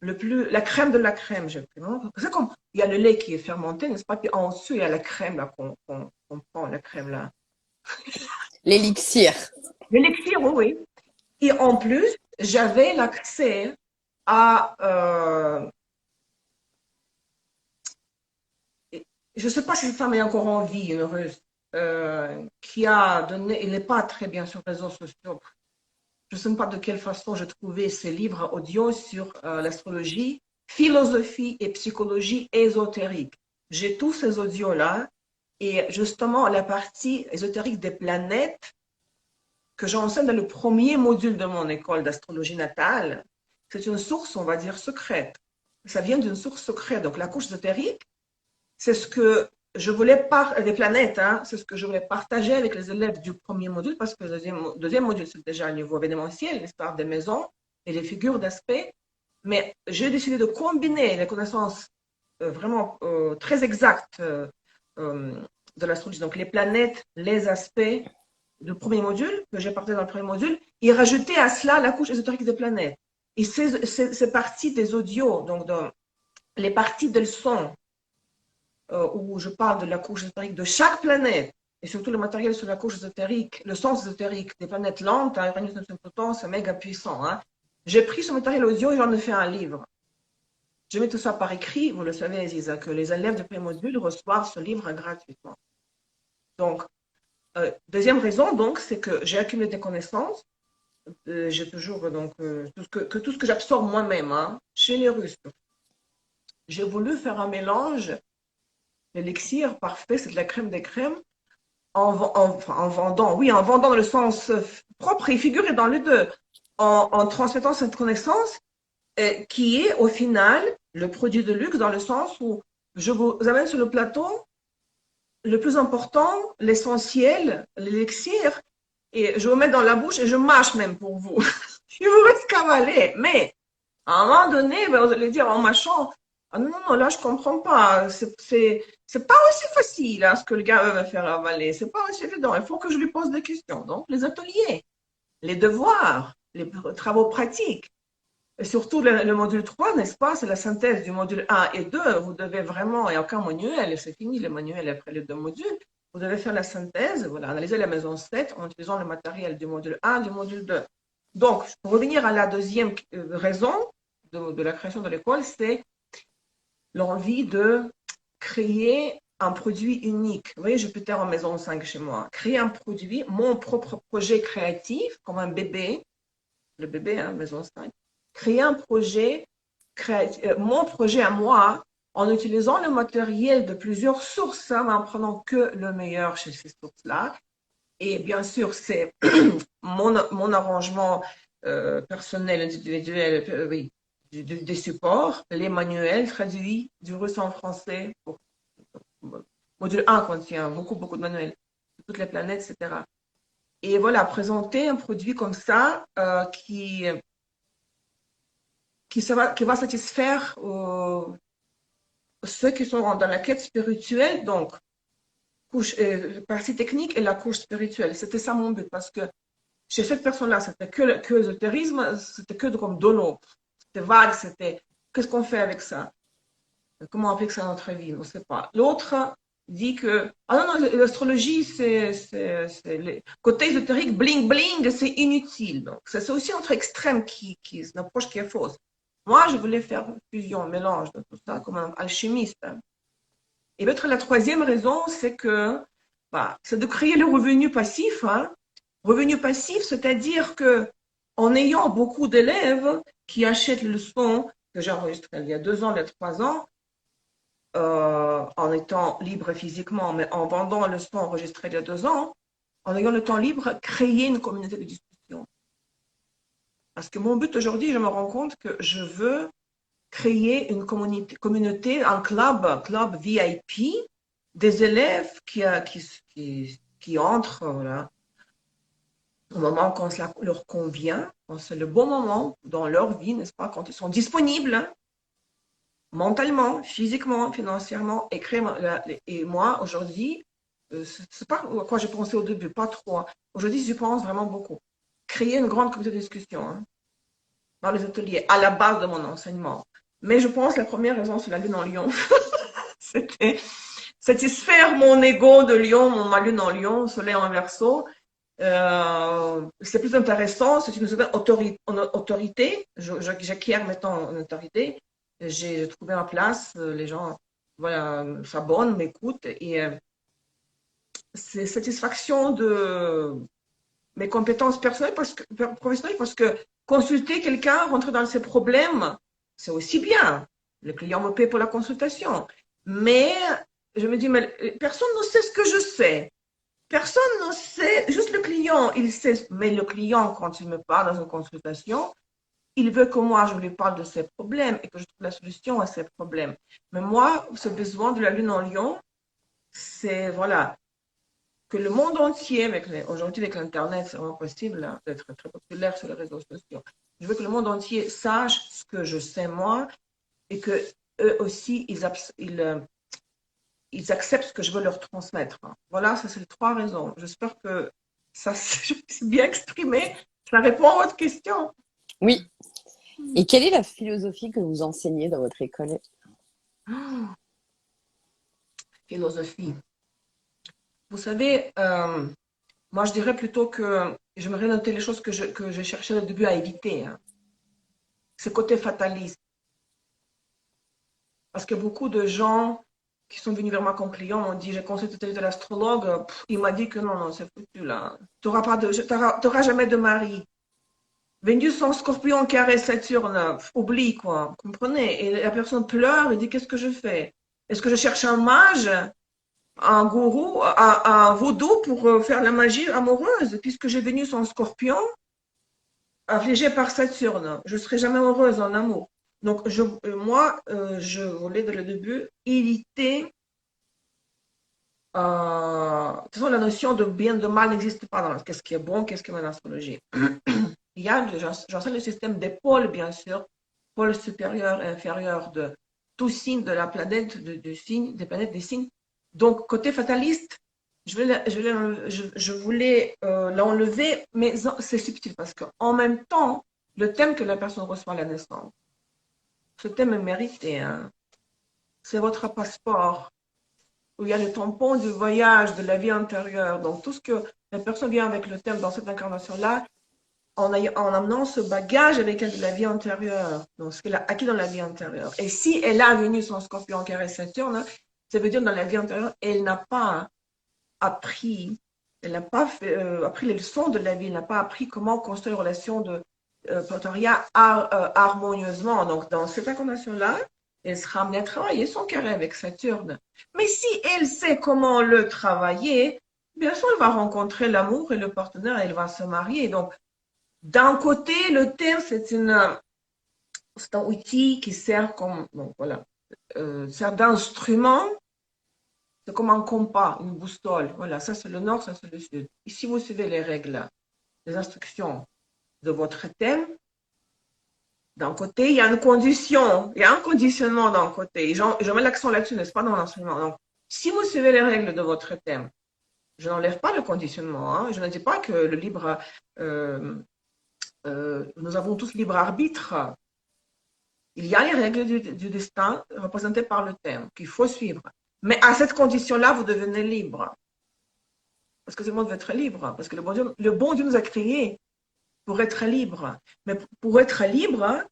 la crème de la crème, j'ai pris. C'est comme, il y a le lait qui est fermenté, n'est-ce pas? Puis en dessous, il y a la crème, là, qu'on prend, la crème, là. L'élixir. L'élixir, oui, oui. Et en plus, j'avais l'accès à, je ne sais pas si cette femme est encore en vie, une Russe, qui a donné, il n'est pas très bien sur les réseaux sociaux. Je ne sais pas de quelle façon j'ai trouvé ces livres audio sur l'astrologie, philosophie et psychologie ésotérique. J'ai tous ces audios-là et justement la partie ésotérique des planètes que j'enseigne dans le premier module de mon école d'astrologie natale, c'est une source, on va dire, secrète. Ça vient d'une source secrète. Donc la couche ésotérique, c'est ce que je voulais des planètes, hein, c'est ce que je voulais partager avec les élèves du premier module, parce que le deuxième module, c'est déjà un niveau événementiel, l'histoire des maisons et les figures d'aspect. Mais j'ai décidé de combiner les connaissances vraiment très exactes de l'astrologie, donc les planètes, les aspects du premier module, que j'ai partagé dans le premier module, et rajouter à cela la couche ésotérique des planètes. Et c'est parti des audios, donc les parties de leçons où je parle de la couche ésotérique de chaque planète, et surtout le matériel sur la couche ésotérique, le sens ésotérique des planètes lentes, hein, Uranus, Neptune, Pluton, c'est méga puissant. Hein. J'ai pris ce matériel audio et j'en ai fait un livre. Je mets tout ça par écrit, vous le savez, Aziza, que les élèves de pré-module reçoivent ce livre gratuitement. Donc, deuxième raison, donc, c'est que j'ai accumulé des connaissances. J'ai toujours, donc, tout ce que j'absorbe moi-même, hein, chez les Russes. J'ai voulu faire un mélange. L'élixir parfait, c'est de la crème des crèmes, en vendant, oui, en vendant dans le sens propre et figuré dans les deux, en transmettant cette connaissance qui est au final le produit de luxe dans le sens où je vous amène sur le plateau le plus important, l'essentiel, l'élixir, et je vous mets dans la bouche et je mâche même pour vous. Il vous reste cavaler. Mais à un moment donné, ben, vous allez dire en mâchant, ah non, non, non, là je comprends pas. C'est pas aussi facile hein, ce que le gars va faire avaler. C'est pas aussi évident. Il faut que je lui pose des questions. Donc, les ateliers, les devoirs, les travaux pratiques. Et surtout le module 3, n'est-ce pas? C'est la synthèse du module 1 et 2. Vous devez vraiment, il n'y a aucun manuel, c'est fini le manuel après les deux modules. Vous devez faire la synthèse, voilà, analyser la maison 7 en utilisant le matériel du module 1 et du module 2. Donc, pour revenir à la deuxième raison de la création de l'école, c'est l'envie de créer un produit unique. Vous voyez, Jupiter en maison 5 chez moi. Créer un produit, mon propre projet créatif, comme un bébé, le bébé, hein, maison 5. Créer un projet, mon projet à moi, en utilisant le matériel de plusieurs sources, hein, en prenant que le meilleur chez ces sources-là. Et bien sûr, c'est mon arrangement personnel, individuel, oui, des supports, les manuels traduits du russe en français. Module 1 contient beaucoup, beaucoup de manuels de toutes les planètes, etc. Et voilà, présenter un produit comme ça qui va satisfaire ceux qui sont dans la quête spirituelle, donc partie technique et la couche spirituelle. C'était ça mon but, parce que chez cette personne-là, c'était que l'ésotérisme, c'était que comme dono. C'était vague, c'était qu'est-ce qu'on fait avec ça? Comment on applique ça à notre vie? On ne sait pas. L'autre dit que ah non, non, l'astrologie, c'est côté ésotérique, bling bling, c'est inutile. Donc, c'est aussi notre extrême qui est une approche qui est fausse. Moi, je voulais faire une fusion, un mélange de tout ça, comme un alchimiste. Et peut-être la troisième raison, c'est que bah, c'est de créer le revenu passif. Hein. Revenu passif, c'est-à-dire que en ayant beaucoup d'élèves qui achètent le son que j'ai enregistré il y a 2 ans, il y a 3 ans, en étant libre physiquement, mais en vendant le son enregistré il y a 2 ans, en ayant le temps libre, créer une communauté de discussion. Parce que mon but aujourd'hui, je me rends compte que je veux créer une communauté, un club VIP, des élèves qui entrent voilà, au moment quand cela leur convient, quand c'est le bon moment dans leur vie, n'est-ce pas, quand ils sont disponibles, hein, mentalement, physiquement, financièrement, et moi, aujourd'hui, c'est pas à quoi j'ai pensé au début, pas trop, hein. Aujourd'hui, j'y pense vraiment beaucoup. Créer une grande communauté de discussion, hein, dans les ateliers, à la base de mon enseignement. Mais je pense que la première raison, c'est la lune en lion. C'était satisfaire mon ego de lion, ma lune en lion, soleil en verso. C'est plus intéressant, c'est une certaine autorité. J'acquiers maintenant une autorité. J'ai trouvé ma place, les gens voilà, s'abonnent, m'écoutent et c'est satisfaction de mes compétences personnelles professionnelles parce que consulter quelqu'un, rentrer dans ses problèmes, c'est aussi bien. Le client me paie pour la consultation. Mais je me dis, mais personne ne sait ce que je sais. Personne ne sait, juste le client, il sait. Mais le client, quand il me parle dans une consultation, il veut que moi, je lui parle de ses problèmes et que je trouve la solution à ses problèmes. Mais moi, ce besoin de la lune en lion, c'est, voilà, que le monde entier, aujourd'hui avec l'Internet, c'est vraiment possible hein, d'être très populaire sur les réseaux sociaux. Je veux que le monde entier sache ce que je sais moi et que eux aussi, ils acceptent ce que je veux leur transmettre. Voilà, ça c'est les trois raisons. J'espère que ça s'est bien exprimé. Ça répond à votre question. Oui. Et quelle est la philosophie que vous enseignez dans votre école? Philosophie. Vous savez, moi je dirais plutôt que j'aimerais noter les choses que j'ai cherché au début à éviter. Hein. Ce côté fataliste. Parce que beaucoup de gens qui sont venus vers moi comme client m'ont dit, j'ai consulté l'astrologue, il m'a dit que non, non, c'est foutu là. Tu n'auras jamais de mari. Vénus en scorpion carré Saturne, oublie quoi, vous comprenez? Et la personne pleure et dit, qu'est-ce que je fais? Est-ce que je cherche un mage, un gourou, un vaudou pour faire la magie amoureuse? Puisque j'ai Vénus en scorpion, affligée par Saturne, je ne serai jamais heureuse en amour. Donc, moi, je voulais dès le début éviter. De toute façon, la notion de bien, de mal n'existe pas dans qu'est-ce qui est bon, qu'est-ce qui est mal en astrologie. Il y a, j'enseigne le système des pôles, bien sûr, pôle supérieur et inférieur de tout signe de la planète, des planètes des signes. Donc, côté fataliste, je voulais l'enlever, mais c'est subtil parce qu'en même temps, le thème que la personne reçoit à la naissance, ce thème est mérité. Hein. C'est votre passeport, où il y a le tampon du voyage, de la vie antérieure. Donc, tout ce que la personne vient avec le thème dans cette incarnation-là, en amenant ce bagage avec elle de la vie antérieure, donc ce qu'elle a acquis dans la vie antérieure. Et si elle a venu son scorpion carré Saturne, ça veut dire dans la vie antérieure, elle n'a pas appris, elle n'a pas appris les leçons de la vie, elle n'a pas appris comment construire une relation de partenariat harmonieusement. Donc, dans cette incarnation-là, elle sera amenée à travailler son carré avec Saturne. Mais si elle sait comment le travailler, bien sûr, elle va rencontrer l'amour et le partenaire et elle va se marier. Donc, d'un côté, le thème, c'est un outil qui sert comme, bon, voilà, sert d'instrument. C'est comme un compas, une boussole. Voilà, ça c'est le nord, ça c'est le sud. Et si vous suivez les règles, les instructions de votre thème, d'un côté, il y a une condition, il y a un conditionnement d'un côté. Et je mets l'accent là-dessus, n'est-ce pas, dans l'enseignement. Donc, si vous suivez les règles de votre thème, je n'enlève pas le conditionnement. Hein, je ne dis pas que le libre, nous avons tous libre arbitre. Il y a les règles du destin représentées par le thème qu'il faut suivre. Mais à cette condition-là, vous devenez libre. Parce que tout le monde veut être libre. Parce que le bon Dieu nous a créés pour être libre. Mais pour être libre,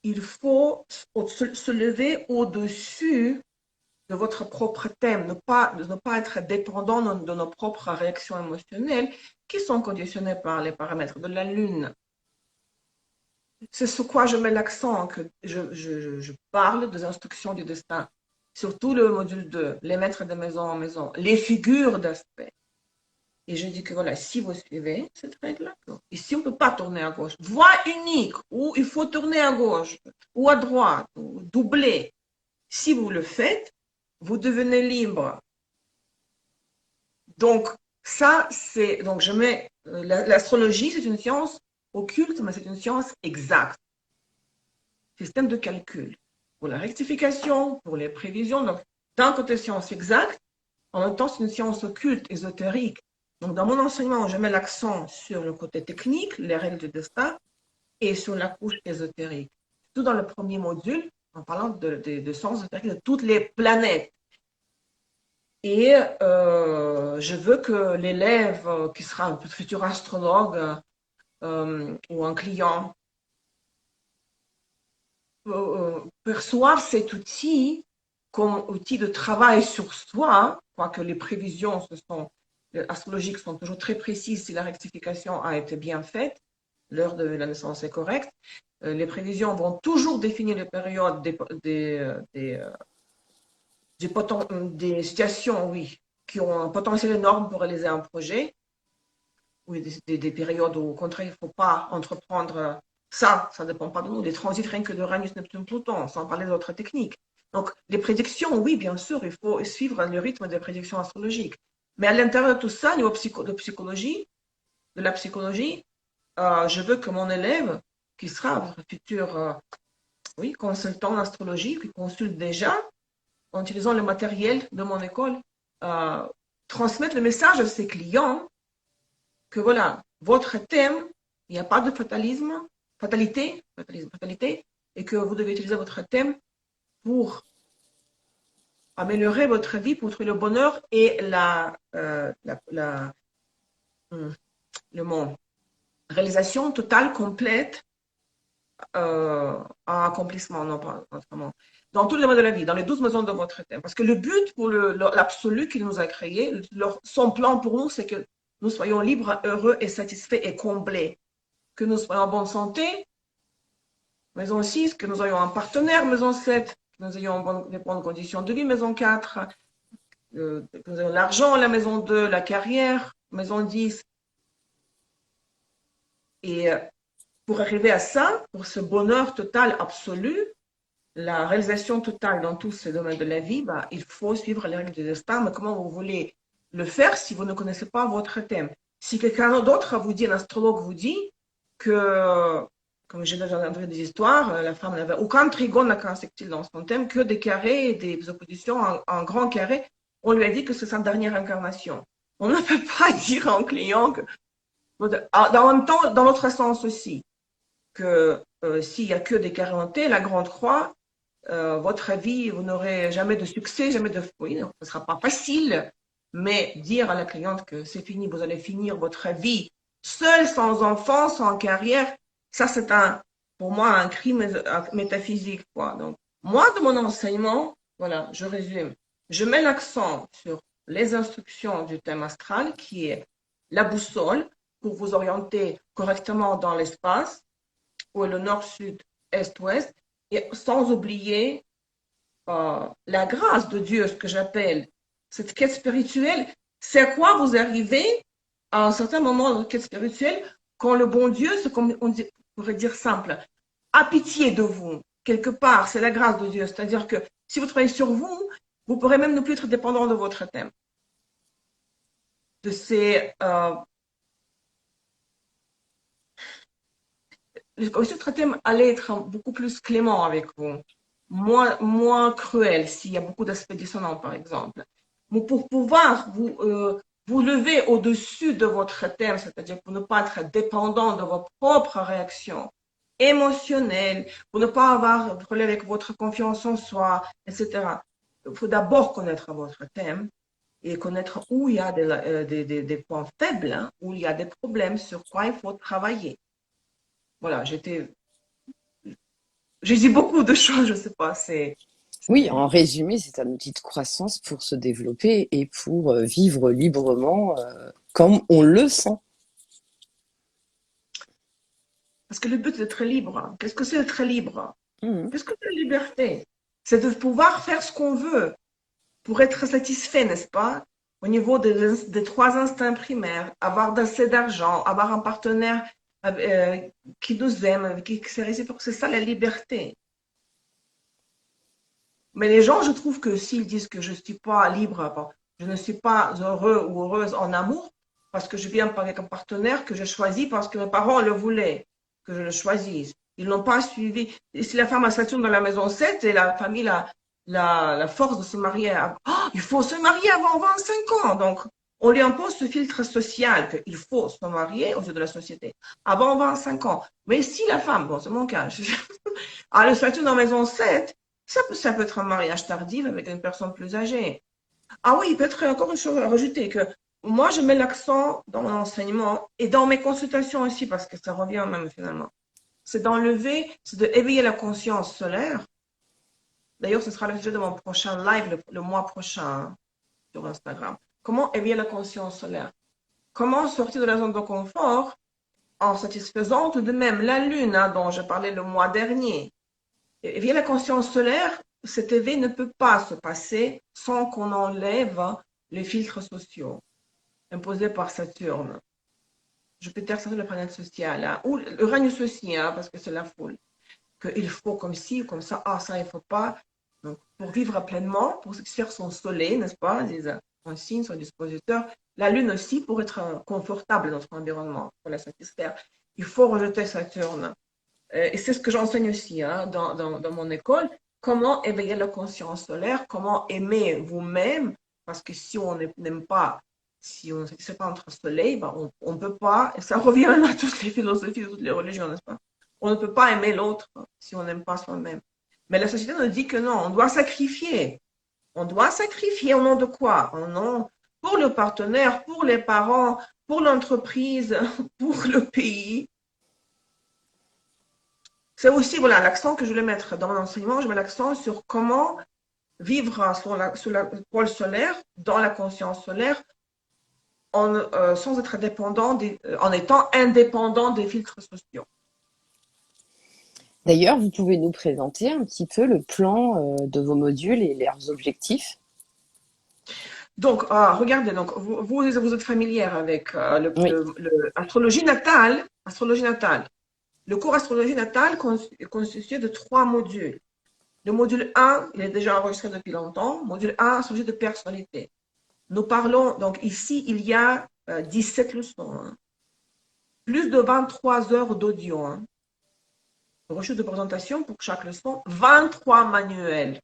il faut se lever au-dessus de votre propre thème, ne pas être dépendant de nos propres réactions émotionnelles qui sont conditionnées par les paramètres de la Lune. C'est sur quoi je mets l'accent, que je parle des instructions du destin. Surtout le module 2, les maîtres de maison en maison, les figures d'aspect. Et je dis que voilà, si vous suivez cette règle-là, ici on ne peut pas tourner à gauche. Voie unique, où il faut tourner à gauche, ou à droite, ou doubler. Si vous le faites, vous devenez libre. Donc, ça, c'est. Donc, je mets. L'astrologie, c'est une science occulte, mais c'est une science exacte. Système de calcul. Pour la rectification, pour les prévisions. Donc, d'un côté, science exacte. En même temps, c'est une science occulte, ésotérique. Donc, dans mon enseignement, je mets l'accent sur le côté technique, les règles du destin, et sur la couche ésotérique. Tout dans le premier module, en parlant de sens ésotérique de toutes les planètes. Et je veux que l'élève qui sera un futur astrologue ou un client perçoive cet outil comme outil de travail sur soi, quoique les prévisions astrologiques sont toujours très précises si la rectification a été bien faite, l'heure de la naissance est correcte. Les prévisions vont toujours définir les périodes des situations, oui, qui ont un potentiel énorme pour réaliser un projet, ou des périodes où, au contraire, il ne faut pas entreprendre ça. Ça ne dépend pas de nous. Les transits, rien que de Uranus, Neptune, Pluton, sans parler d'autres techniques. Donc, les prédictions, oui, bien sûr, il faut suivre le rythme des prédictions astrologiques. Mais à l'intérieur de tout ça, au niveau de la psychologie, je veux que mon élève, qui sera un futur consultant en astrologie, qui consulte déjà, en utilisant le matériel de mon école, transmettre le message à ses clients que voilà, votre thème, il n'y a pas de fatalité, et que vous devez utiliser votre thème pour améliorer votre vie, pour trouver le bonheur et le mot, réalisation totale, complète, un accomplissement, non pas autrement. Dans tous les domaines de la vie, dans les 12 maisons de votre thème. Parce que le but pour l'absolu qu'il nous a créé, son plan pour nous, c'est que nous soyons libres, heureux et satisfaits et comblés. Que nous soyons en bonne santé, maison 6, que nous ayons un partenaire, maison 7, que nous ayons des bonnes conditions de vie, maison 4, que nous ayons l'argent, la maison 2, la carrière, maison 10. Et pour arriver à ça, pour ce bonheur total, absolu, la réalisation totale dans tous ces domaines de la vie, il faut suivre les règles du destin. Mais comment vous voulez le faire si vous ne connaissez pas votre thème? Si quelqu'un d'autre vous dit, un astrologue vous dit que, comme j'ai déjà entendu des histoires, la femme n'avait aucun trigone sextile dans son thème, que des carrés et des oppositions en grand carré, on lui a dit que c'est sa dernière incarnation. On ne peut pas dire à un client que, en même temps, dans l'autre sens aussi, que s'il n'y a que des carrés hantés, la grande croix, votre vie, vous n'aurez jamais de succès, jamais de... Oui, ce ne sera pas facile, mais dire à la cliente que c'est fini, vous allez finir votre vie seul, sans enfant, sans carrière, ça c'est pour moi un crime métaphysique, quoi. Donc, moi, de mon enseignement, voilà, je résume. Je mets l'accent sur les instructions du thème astral, qui est la boussole, pour vous orienter correctement dans l'espace, où est le nord, sud, est, ouest, et sans oublier la grâce de Dieu, ce que j'appelle cette quête spirituelle. C'est à quoi vous arrivez à un certain moment dans la quête spirituelle, quand le bon Dieu, c'est comme on pourrait dire simple, a pitié de vous. Quelque part, c'est la grâce de Dieu. C'est-à-dire que si vous travaillez sur vous, vous pourrez même ne plus être dépendant de votre thème. De ces... votre thème allait être beaucoup plus clément avec vous, moins cruel s'il y a beaucoup d'aspects dissonants, par exemple. Mais pour pouvoir vous lever au-dessus de votre thème, c'est-à-dire pour ne pas être dépendant de vos propres réactions émotionnelles, pour ne pas avoir de problème avec votre confiance en soi, etc. Il faut d'abord connaître votre thème et connaître où il y a des points faibles, hein, où il y a des problèmes, sur quoi il faut travailler. Voilà, j'ai dit beaucoup de choses, je ne sais pas, Oui, en résumé, c'est un outil de croissance pour se développer et pour vivre librement comme on le sent. Parce que le but, c'est d'être libre. Qu'est-ce que c'est d'être libre? Qu'est-ce que c'est la liberté? C'est de pouvoir faire ce qu'on veut pour être satisfait, n'est-ce pas? Au niveau des 3 instincts primaires, avoir assez d'argent, avoir un partenaire qui nous aime, qui s'est réciproque, c'est ça la liberté. Mais les gens, je trouve que s'ils disent que je ne suis pas libre, je ne suis pas heureux ou heureuse en amour, parce que je viens avec un partenaire que je choisis parce que mes parents le voulaient, que je le choisisse. Ils n'ont pas suivi. Et si la femme a statue dans la maison 7 et la famille la force de se marier. Il faut se marier avant 25 ans. Donc, on lui impose ce filtre social qu'il faut se marier aux yeux de la société avant 25 ans. Mais si la femme, bon, c'est mon cas, a le statut dans maison 7, ça peut être un mariage tardif avec une personne plus âgée. Ah oui, peut-être encore une chose à rajouter, que moi, je mets l'accent dans mon enseignement et dans mes consultations aussi, parce que ça revient même finalement. C'est d'enlever, c'est de éveiller la conscience solaire. D'ailleurs, ce sera le sujet de mon prochain live le mois prochain hein, sur Instagram. Comment éveiller la conscience solaire? Comment sortir de la zone de confort en satisfaisant tout de même la lune hein, dont je parlais le mois dernier. Éveiller la conscience solaire, cet éveil ne peut pas se passer sans qu'on enlève les filtres sociaux imposés par Saturne. Jupiter, c'est la planète sociale, hein, ou le règne aussi, hein, parce que c'est la foule. Qu'il faut comme ci, comme ça, ça il ne faut pas. Donc, pour vivre pleinement, pour satisfaire son soleil, n'est-ce pas, un signe, son dispositeur, la lune aussi, pour être confortable dans notre environnement, pour la satisfaire, il faut rejeter Saturne. Et c'est ce que j'enseigne aussi hein, dans mon école. Comment éveiller la conscience solaire, comment aimer vous-même, parce que si on n'aime pas, si on ne satisfait pas notre soleil, ben on ne peut pas, et ça revient à toutes les philosophies, toutes les religions, n'est-ce pas? On ne peut pas aimer l'autre si on n'aime pas soi-même. Mais la société nous dit que non, on doit sacrifier. On doit sacrifier au nom de quoi? Au nom pour le partenaire, pour les parents, pour l'entreprise, pour le pays. C'est aussi voilà, l'accent que je voulais mettre dans mon enseignement. Je mets l'accent sur comment vivre sous la pôle solaire, dans la conscience solaire, sans être dépendant, en étant indépendant des filtres sociaux. D'ailleurs, vous pouvez nous présenter un petit peu le plan de vos modules et leurs objectifs? Donc, regardez, donc, vous êtes familière avec Oui, l'astrologie natale. Astrologie natale. Le cours astrologie natale est constitué de 3 modules. Le module 1, il est déjà enregistré depuis longtemps. Module 1, sujet de personnalité. Nous parlons, donc ici, il y a 17 leçons. Hein. Plus de 23 heures d'audio. Hein. Reçu de présentation pour chaque leçon. 23 manuels.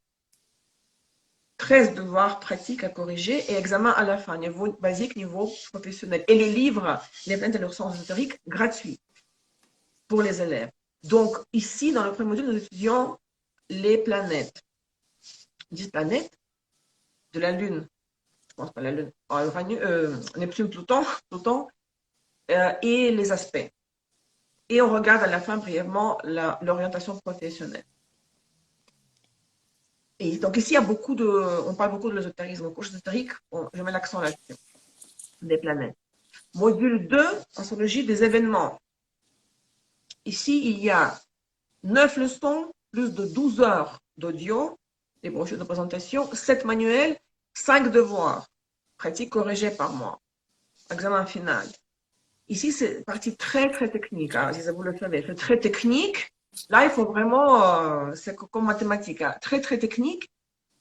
13 devoirs pratiques à corriger et examen à la fin, niveau basique, niveau professionnel. Et le livre, les planètes et leurs sens ésotériques, gratuit pour les élèves. Donc, ici, dans le premier module, nous étudions les planètes. 10 planètes de la Lune, je pense pas la Lune, Neptune, Pluton et les aspects. Et on regarde à la fin brièvement l'orientation professionnelle. Et donc ici, on parle beaucoup de l'ésotérisme. Au cours ésotérique, je mets l'accent là-dessus, des planètes. Module 2, astrologie des événements. Ici, il y a 9 leçons, plus de 12 heures d'audio, des brochures de présentation, 7 manuels, 5 devoirs, pratique corrigée par mois, examen final. Ici, c'est partie très, très technique, hein, si vous le savez, c'est très technique. Là, il faut vraiment, c'est comme mathématiques, hein, très, très technique.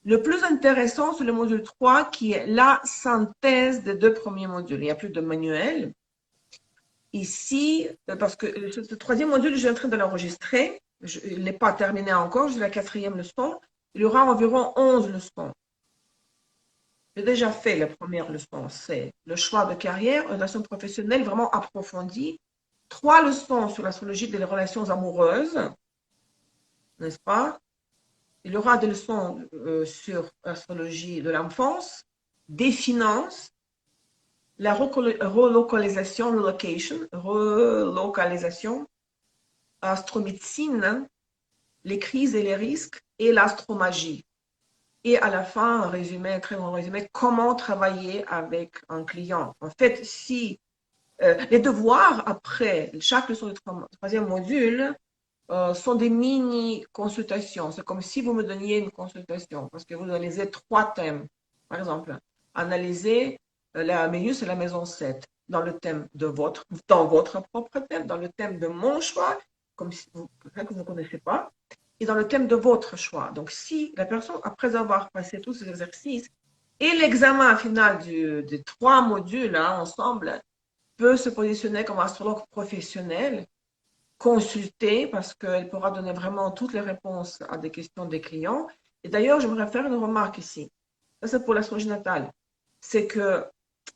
Le plus intéressant, c'est le module 3, qui est la synthèse des 2 premiers modules. Il n'y a plus de manuel. Ici, parce que ce troisième module, je suis en train de l'enregistrer. Il n'est pas terminé encore, je suis à la 4e leçon. Il y aura environ 11 leçons. J'ai déjà fait la première leçon, c'est le choix de carrière, une relation professionnelle vraiment approfondie. 3 leçons sur l'astrologie des relations amoureuses, n'est-ce pas? Il y aura des leçons sur l'astrologie de l'enfance, des finances, la relocalisation, astromédecine, les crises et les risques et l'astromagie. Et à la fin, un résumé, un très bon résumé, comment travailler avec un client. En fait, si les devoirs après chaque leçon du troisième module sont des mini-consultations. C'est comme si vous me donniez une consultation, parce que vous analysez 3 thèmes. Par exemple, analyser la milieu, c'est la maison 7, dans le thème dans votre propre thème, dans le thème de mon choix, comme si quelqu'un que vous ne connaissez pas, et dans le thème de votre choix. Donc, si la personne, après avoir passé tous ces exercices et l'examen final des 3 modules hein, ensemble, peut se positionner comme astrologue professionnel, consulter parce qu'elle pourra donner vraiment toutes les réponses à des questions des clients Et d'ailleurs, j'aimerais faire une remarque ici. Ça, c'est pour l'astrologie natale. C'est que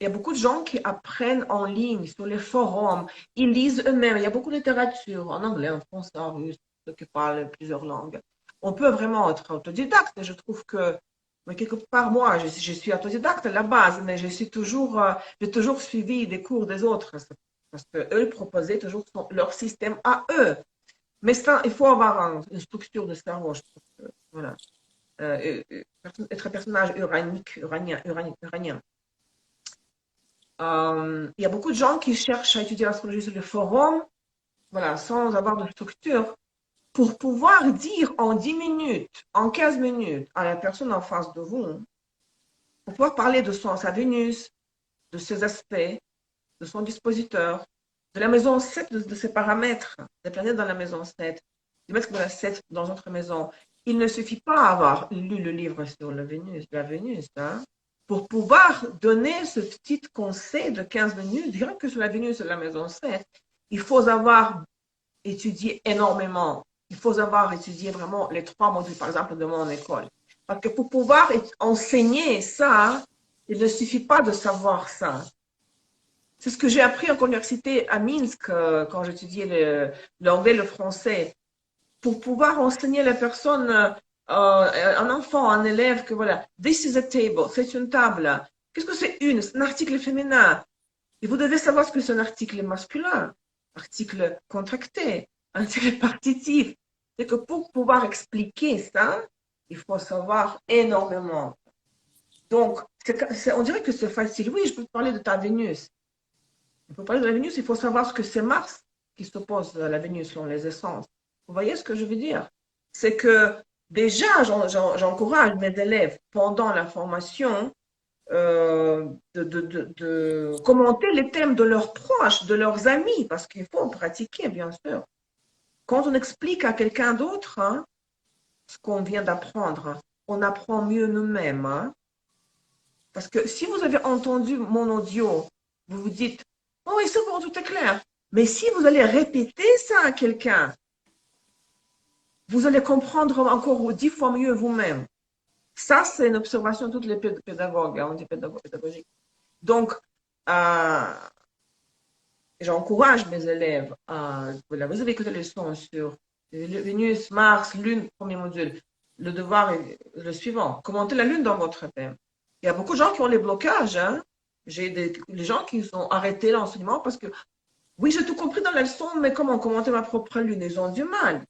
il y a beaucoup de gens qui apprennent en ligne, sur les forums. Ils lisent eux-mêmes. Il y a beaucoup de littérature en anglais, en français, en russe, ceux qui parlent plusieurs langues. On peut vraiment être autodidacte. Je trouve que, mais quelque part, moi, je suis autodidacte à la base, mais j'ai toujours suivi des cours des autres. Parce qu'eux proposaient toujours leur système à eux. Mais ça, il faut avoir une structure de cerveau, je trouve. Voilà. Être un personnage uranien. Il y a beaucoup de gens qui cherchent à étudier l'astrologie sur les forums, voilà, sans avoir de structure, pour pouvoir dire en 10 minutes, en 15 minutes à la personne en face de vous, pour pouvoir parler de sa Vénus, de ses aspects, de son dispositeur, de la maison 7, de ses paramètres, des planètes dans la maison 7, du mètre de la 7 dans notre maison. Il ne suffit pas d'avoir lu le livre sur la Vénus, hein, pour pouvoir donner ce petit conseil de 15 minutes, rien que sur la Vénus de la maison 7, il faut avoir étudié énormément. Il faut avoir étudié vraiment les 3 modules, par exemple, de mon école. Parce que pour pouvoir enseigner ça, il ne suffit pas de savoir ça. C'est ce que j'ai appris en université à Minsk quand j'étudiais l'anglais, le français. Pour pouvoir enseigner à la personne, un enfant, un élève, que voilà, this is a table, c'est une table. Qu'est-ce que c'est une? C'est un article féminin. Et vous devez savoir ce que c'est un article masculin, article contracté, article partitif. C'est que pour pouvoir expliquer ça, il faut savoir énormément. Donc, on dirait que c'est facile. Oui, je peux parler de ta Vénus. Pour parler de la Vénus, il faut savoir ce que c'est Mars qui s'oppose à la Vénus selon les essences. Vous voyez ce que je veux dire? C'est que déjà, j'encourage mes élèves pendant la formation de commenter les thèmes de leurs proches, de leurs amis, parce qu'il faut pratiquer, bien sûr. Quand on explique à quelqu'un d'autre hein, ce qu'on vient d'apprendre, on apprend mieux nous-mêmes. Hein. Parce que si vous avez entendu mon audio, vous vous dites, oh oui, c'est bon, tout est clair. Mais si vous allez répéter ça à quelqu'un, vous allez comprendre encore 10 fois mieux vous-même. Ça, c'est une observation de toutes les pédagogues, on dit pédagogique. Donc, j'encourage mes élèves à, voilà, vous avez écouté les leçons sur Vénus, Mars, Lune, premier module. Le devoir est le suivant, commenter la Lune dans votre thème. Il y a beaucoup de gens qui ont les blocages. Hein. J'ai des gens qui ont arrêté l'enseignement parce que, oui, j'ai tout compris dans la leçon, mais comment commenter ma propre Lune? Ils ont du mal.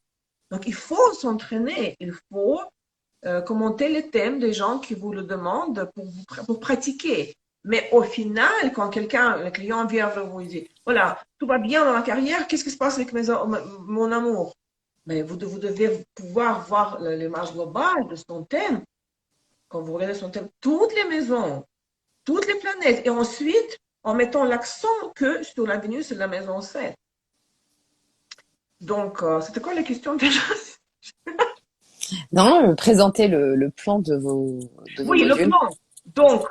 Donc, il faut s'entraîner, il faut commenter les thèmes des gens qui vous le demandent pour pratiquer. Mais au final, quand le client vient vers vous et dit, voilà, tout va bien dans la carrière, qu'est-ce qui se passe avec mon amour? Mais vous devez pouvoir voir l'image globale de son thème. Quand vous regardez son thème, toutes les maisons, toutes les planètes, et ensuite, en mettant l'accent que sur la Vénus et la maison 7. Donc, c'était quoi la question déjà? Non, présenter le plan de vos Oui, le modules. plan. Donc,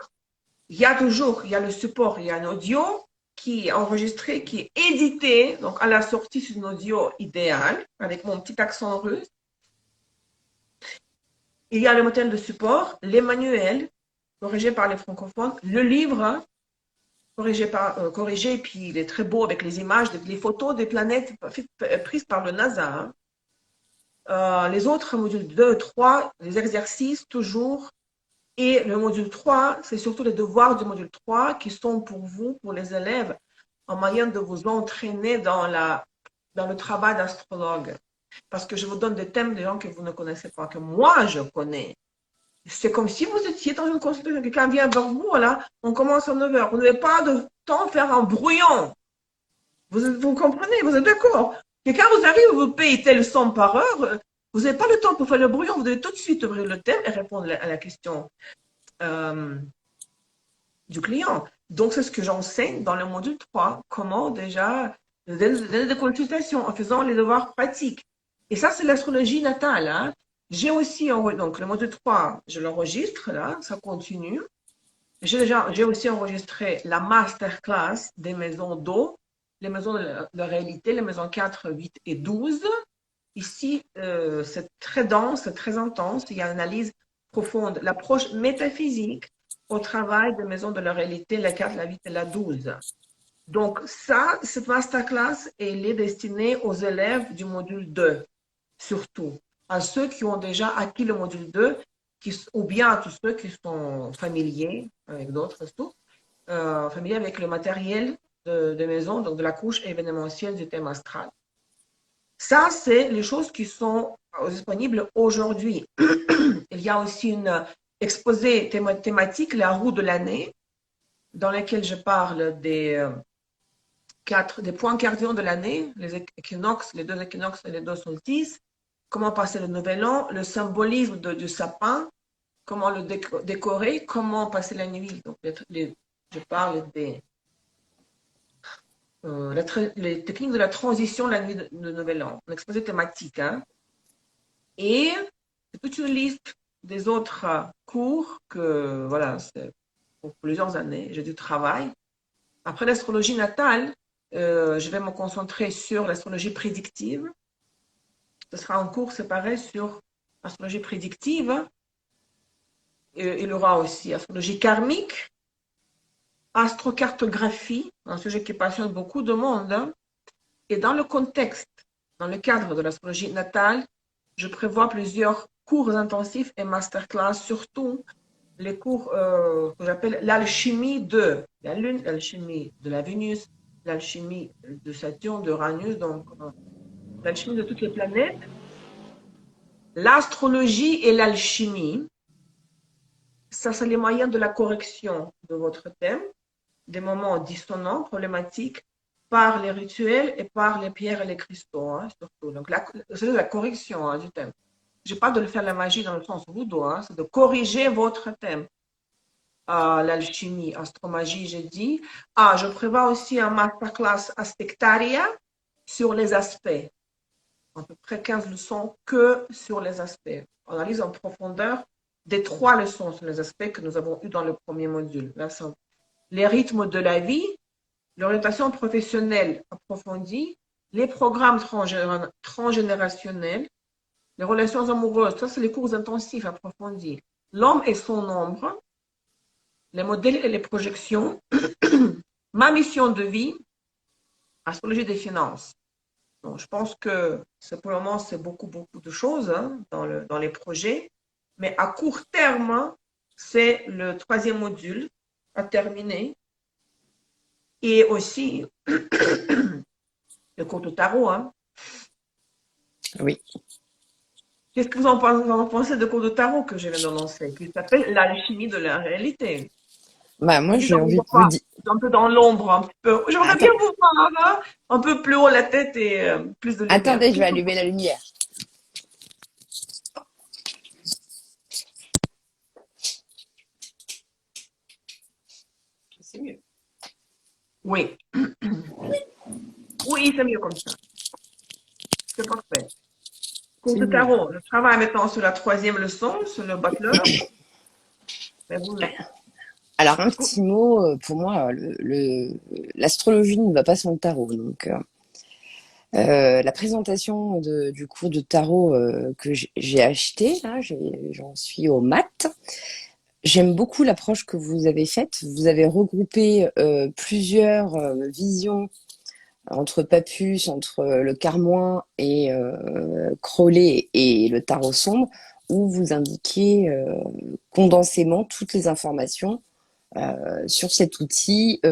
il y a le support, il y a un audio qui est enregistré, qui est édité, donc à la sortie c'est un audio idéal, avec mon petit accent russe. Il y a le modèle de support, les manuels, corrigés par les francophones, le livre, corrigé, puis il est très beau avec les images, les photos des planètes prises par le NASA. Les autres modules 2, 3, les exercices toujours. Et le module 3, c'est surtout les devoirs du module 3 qui sont pour vous, pour les élèves, en moyen de vous entraîner dans le travail d'astrologue. Parce que je vous donne des thèmes des gens que vous ne connaissez pas, que moi je connais. C'est comme si vous étiez dans une consultation, quelqu'un vient vers vous, voilà, on commence à 9 heures. Vous n'avez pas de temps à faire un brouillon. Vous comprenez, vous êtes d'accord? Quelqu'un vous arrive, vous payez telle somme par heure, vous n'avez pas le temps pour faire le brouillon, vous devez tout de suite ouvrir le thème et répondre à la question du client. Donc, c'est ce que j'enseigne dans le module 3, comment déjà donner des consultations en faisant les devoirs pratiques. Et ça, c'est l'astrologie natale. Hein. J'ai aussi, donc le module 3, je l'enregistre, là, ça continue. J'ai aussi enregistré la masterclass des maisons d'eau, les maisons de réalité, les maisons 4, 8 et 12. Ici, c'est très dense, c'est très intense. Il y a une analyse profonde, l'approche métaphysique au travail de maison de la réalité, la 4, la 8 et la 12. Donc ça, cette masterclass, elle est destinée aux élèves du module 2, surtout, à ceux qui ont déjà acquis le module 2, ou bien à tous ceux qui sont familiers avec d'autres sources, familiers avec le matériel de maison, donc de la couche événementielle du thème astral. Ça, c'est les choses qui sont disponibles aujourd'hui. Il y a aussi une exposé thématique, la roue de l'année, dans laquelle je parle des points cardinaux de l'année, les équinoxes, les 2 équinoxes et les 2 solstices, comment passer le nouvel an, le symbolisme du sapin, comment le décorer, comment passer la nuit. Donc, je parle des les techniques de la transition la nuit de nouvel an, un exposé thématique. Hein. Et toute une liste des autres cours que, voilà, c'est pour plusieurs années, j'ai du travail. Après l'astrologie natale, je vais me concentrer sur l'astrologie prédictive. Ce sera un cours séparé sur l'astrologie prédictive. Il y aura aussi astrologie karmique, astrocartographie, un sujet qui passionne beaucoup de monde. Hein. Et dans le contexte, dans le cadre de l'astrologie natale, je prévois plusieurs cours intensifs et masterclass, surtout les cours que j'appelle l'alchimie de la Lune, l'alchimie de la Vénus, l'alchimie de Saturne, d'Uranus, donc l'alchimie de toutes les planètes, l'astrologie et l'alchimie. Ça, c'est les moyens de la correction de votre thème, des moments dissonants, problématiques, par les rituels et par les pierres et les cristaux, hein, surtout. Donc, c'est la correction hein, du thème. Je ne dis pas de le faire la magie dans le sens voodoo, hein, c'est de corriger votre thème. L'alchimie, astromagie, j'ai dit. Je prévois aussi un masterclass Aspectaria sur les aspects. À peu près 15 leçons que sur les aspects. On analyse en profondeur des 3 leçons sur les aspects que nous avons eu dans le premier module. Là, sont les rythmes de la vie, l'orientation professionnelle approfondie, les programmes transgénérationnels, les relations amoureuses, ça c'est les cours intensifs approfondis. L'homme et son ombre, les modèles et les projections, ma mission de vie, astrologie des finances. Donc, je pense que pour le moment, c'est beaucoup de choses hein, dans les projets. Mais à court terme, c'est le 3e module à terminer. Et aussi le cours de tarot. Hein. Oui. Qu'est-ce que vous en pensez de cours de tarot que je viens de lancer, qui s'appelle l'alchimie de la réalité? Bah, moi, j'ai envie de vous dire. Un peu dans l'ombre, un petit peu. J'aimerais bien vous voir hein, un peu plus haut la tête et plus de lumière. Attendez, je vais allumer la lumière. C'est mieux. Oui. Oui, c'est mieux comme ça. C'est parfait. Cours de tarot. Je travaille maintenant sur la 3e leçon, sur le battleur. Alors, un petit mot, pour moi, l'astrologie ne va pas sans le tarot. Donc, la présentation du cours de tarot que j'ai acheté, là, j'en suis au mat. J'aime beaucoup l'approche que vous avez faite. Vous avez regroupé plusieurs visions entre Papus, entre le Carmoin et Crowley et le tarot sombre, où vous indiquez condensément toutes les informations sur cet outil,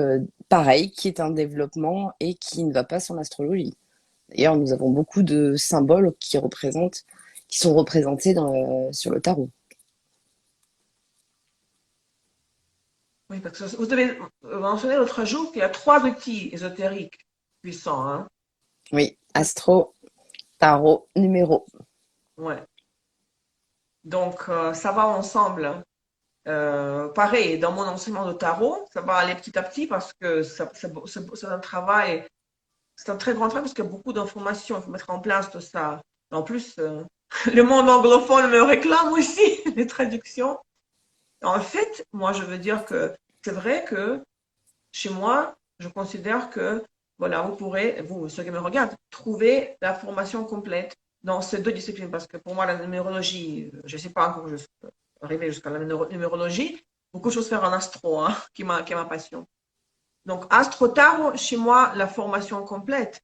pareil, qui est un développement et qui ne va pas sans l'astrologie. D'ailleurs, nous avons beaucoup de symboles qui sont représentés sur le tarot. Oui, parce que vous avez mentionné l'autre jour qu'il y a 3 outils ésotériques puissants. Hein? Oui, astro, tarot, numéro. Ouais. Donc, ça va ensemble. Pareil, dans mon enseignement de tarot, ça va aller petit à petit parce que c'est un travail, c'est un très grand travail parce qu'il y a beaucoup d'informations, il faut mettre en place tout ça. En plus, le monde anglophone me réclame aussi les traductions. En fait, moi, je veux dire que c'est vrai que chez moi, je considère que, voilà, vous pourrez, vous, ceux qui me regardent, trouver la formation complète dans ces deux disciplines, parce que pour moi, la numérologie, je ne sais pas encore arriver jusqu'à la numérologie, beaucoup de choses faire en astro, hein, qui est ma passion. Donc, astro tarot, chez moi, la formation complète.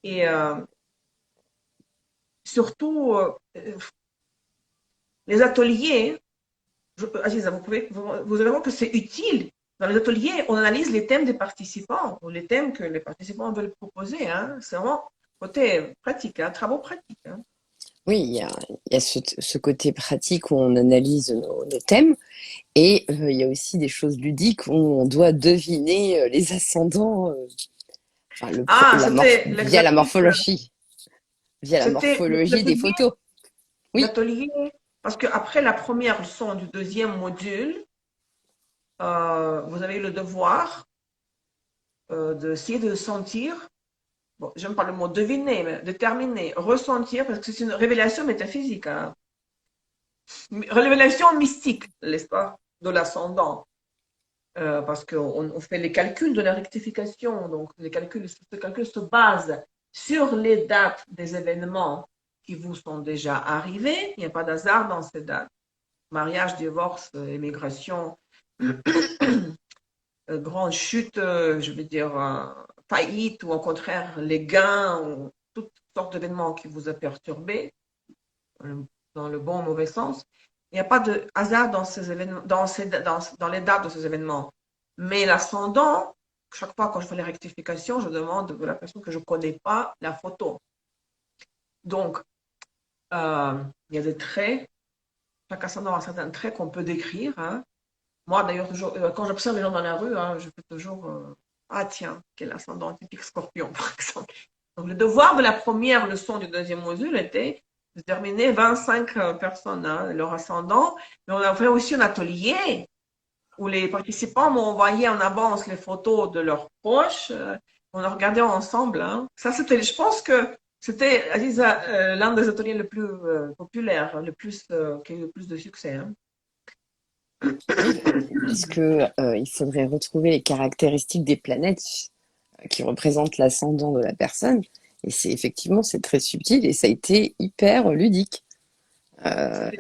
Et surtout, les ateliers, Aziza, vous allez voir que c'est utile. Dans les ateliers, on analyse les thèmes des participants, ou les thèmes que les participants veulent proposer. Hein. C'est vraiment côté pratique, hein, travaux pratiques. Hein. Oui, il y a ce côté pratique où on analyse nos thèmes et il y a aussi des choses ludiques où on doit deviner les ascendants enfin, Ah, via la morphologie, c'était des photos. Oui, l'atelier, parce qu'après la première leçon du deuxième module, vous avez le devoir d'essayer de sentir, bon, j'aime pas le mot deviner, mais déterminer, ressentir, parce que c'est une révélation métaphysique, hein. Révélation mystique, n'est-ce pas, de l'ascendant. Parce qu'on fait les calculs de la rectification, donc ce calcul se base sur les dates des événements qui vous sont déjà arrivés. Il n'y a pas d'hasard dans ces dates. Mariage, divorce, émigration, grande chute, je veux dire, faillite, ou au contraire, les gains, ou toutes sortes d'événements qui vous ont perturbé, dans le bon ou mauvais sens. Il n'y a pas de hasard dans ces événements, dans les dates de ces événements. Mais l'ascendant, chaque fois quand je fais les rectifications, je demande de la personne que je ne connais pas la photo. Donc, il y a des traits, chaque ascendant a certains traits qu'on peut décrire. Hein. Moi, d'ailleurs, toujours, quand j'observe les gens dans la rue, hein, je fais toujours ah tiens, quel ascendant typique scorpion, par exemple. Donc, le devoir de la première leçon du deuxième module était de terminer 25 personnes, hein, leur ascendant. Mais on a fait aussi un atelier où les participants m'ont envoyé en avance les photos de leurs proches. On a regardé ensemble. Hein. Ça, c'était, je pense que c'était l'un des ateliers les plus populaires, qui a eu le plus de succès. Hein. oui, parce que il faudrait retrouver les caractéristiques des planètes qui représentent l'ascendant de la personne. Et c'est effectivement, c'est très subtil et ça a été hyper ludique. Euh,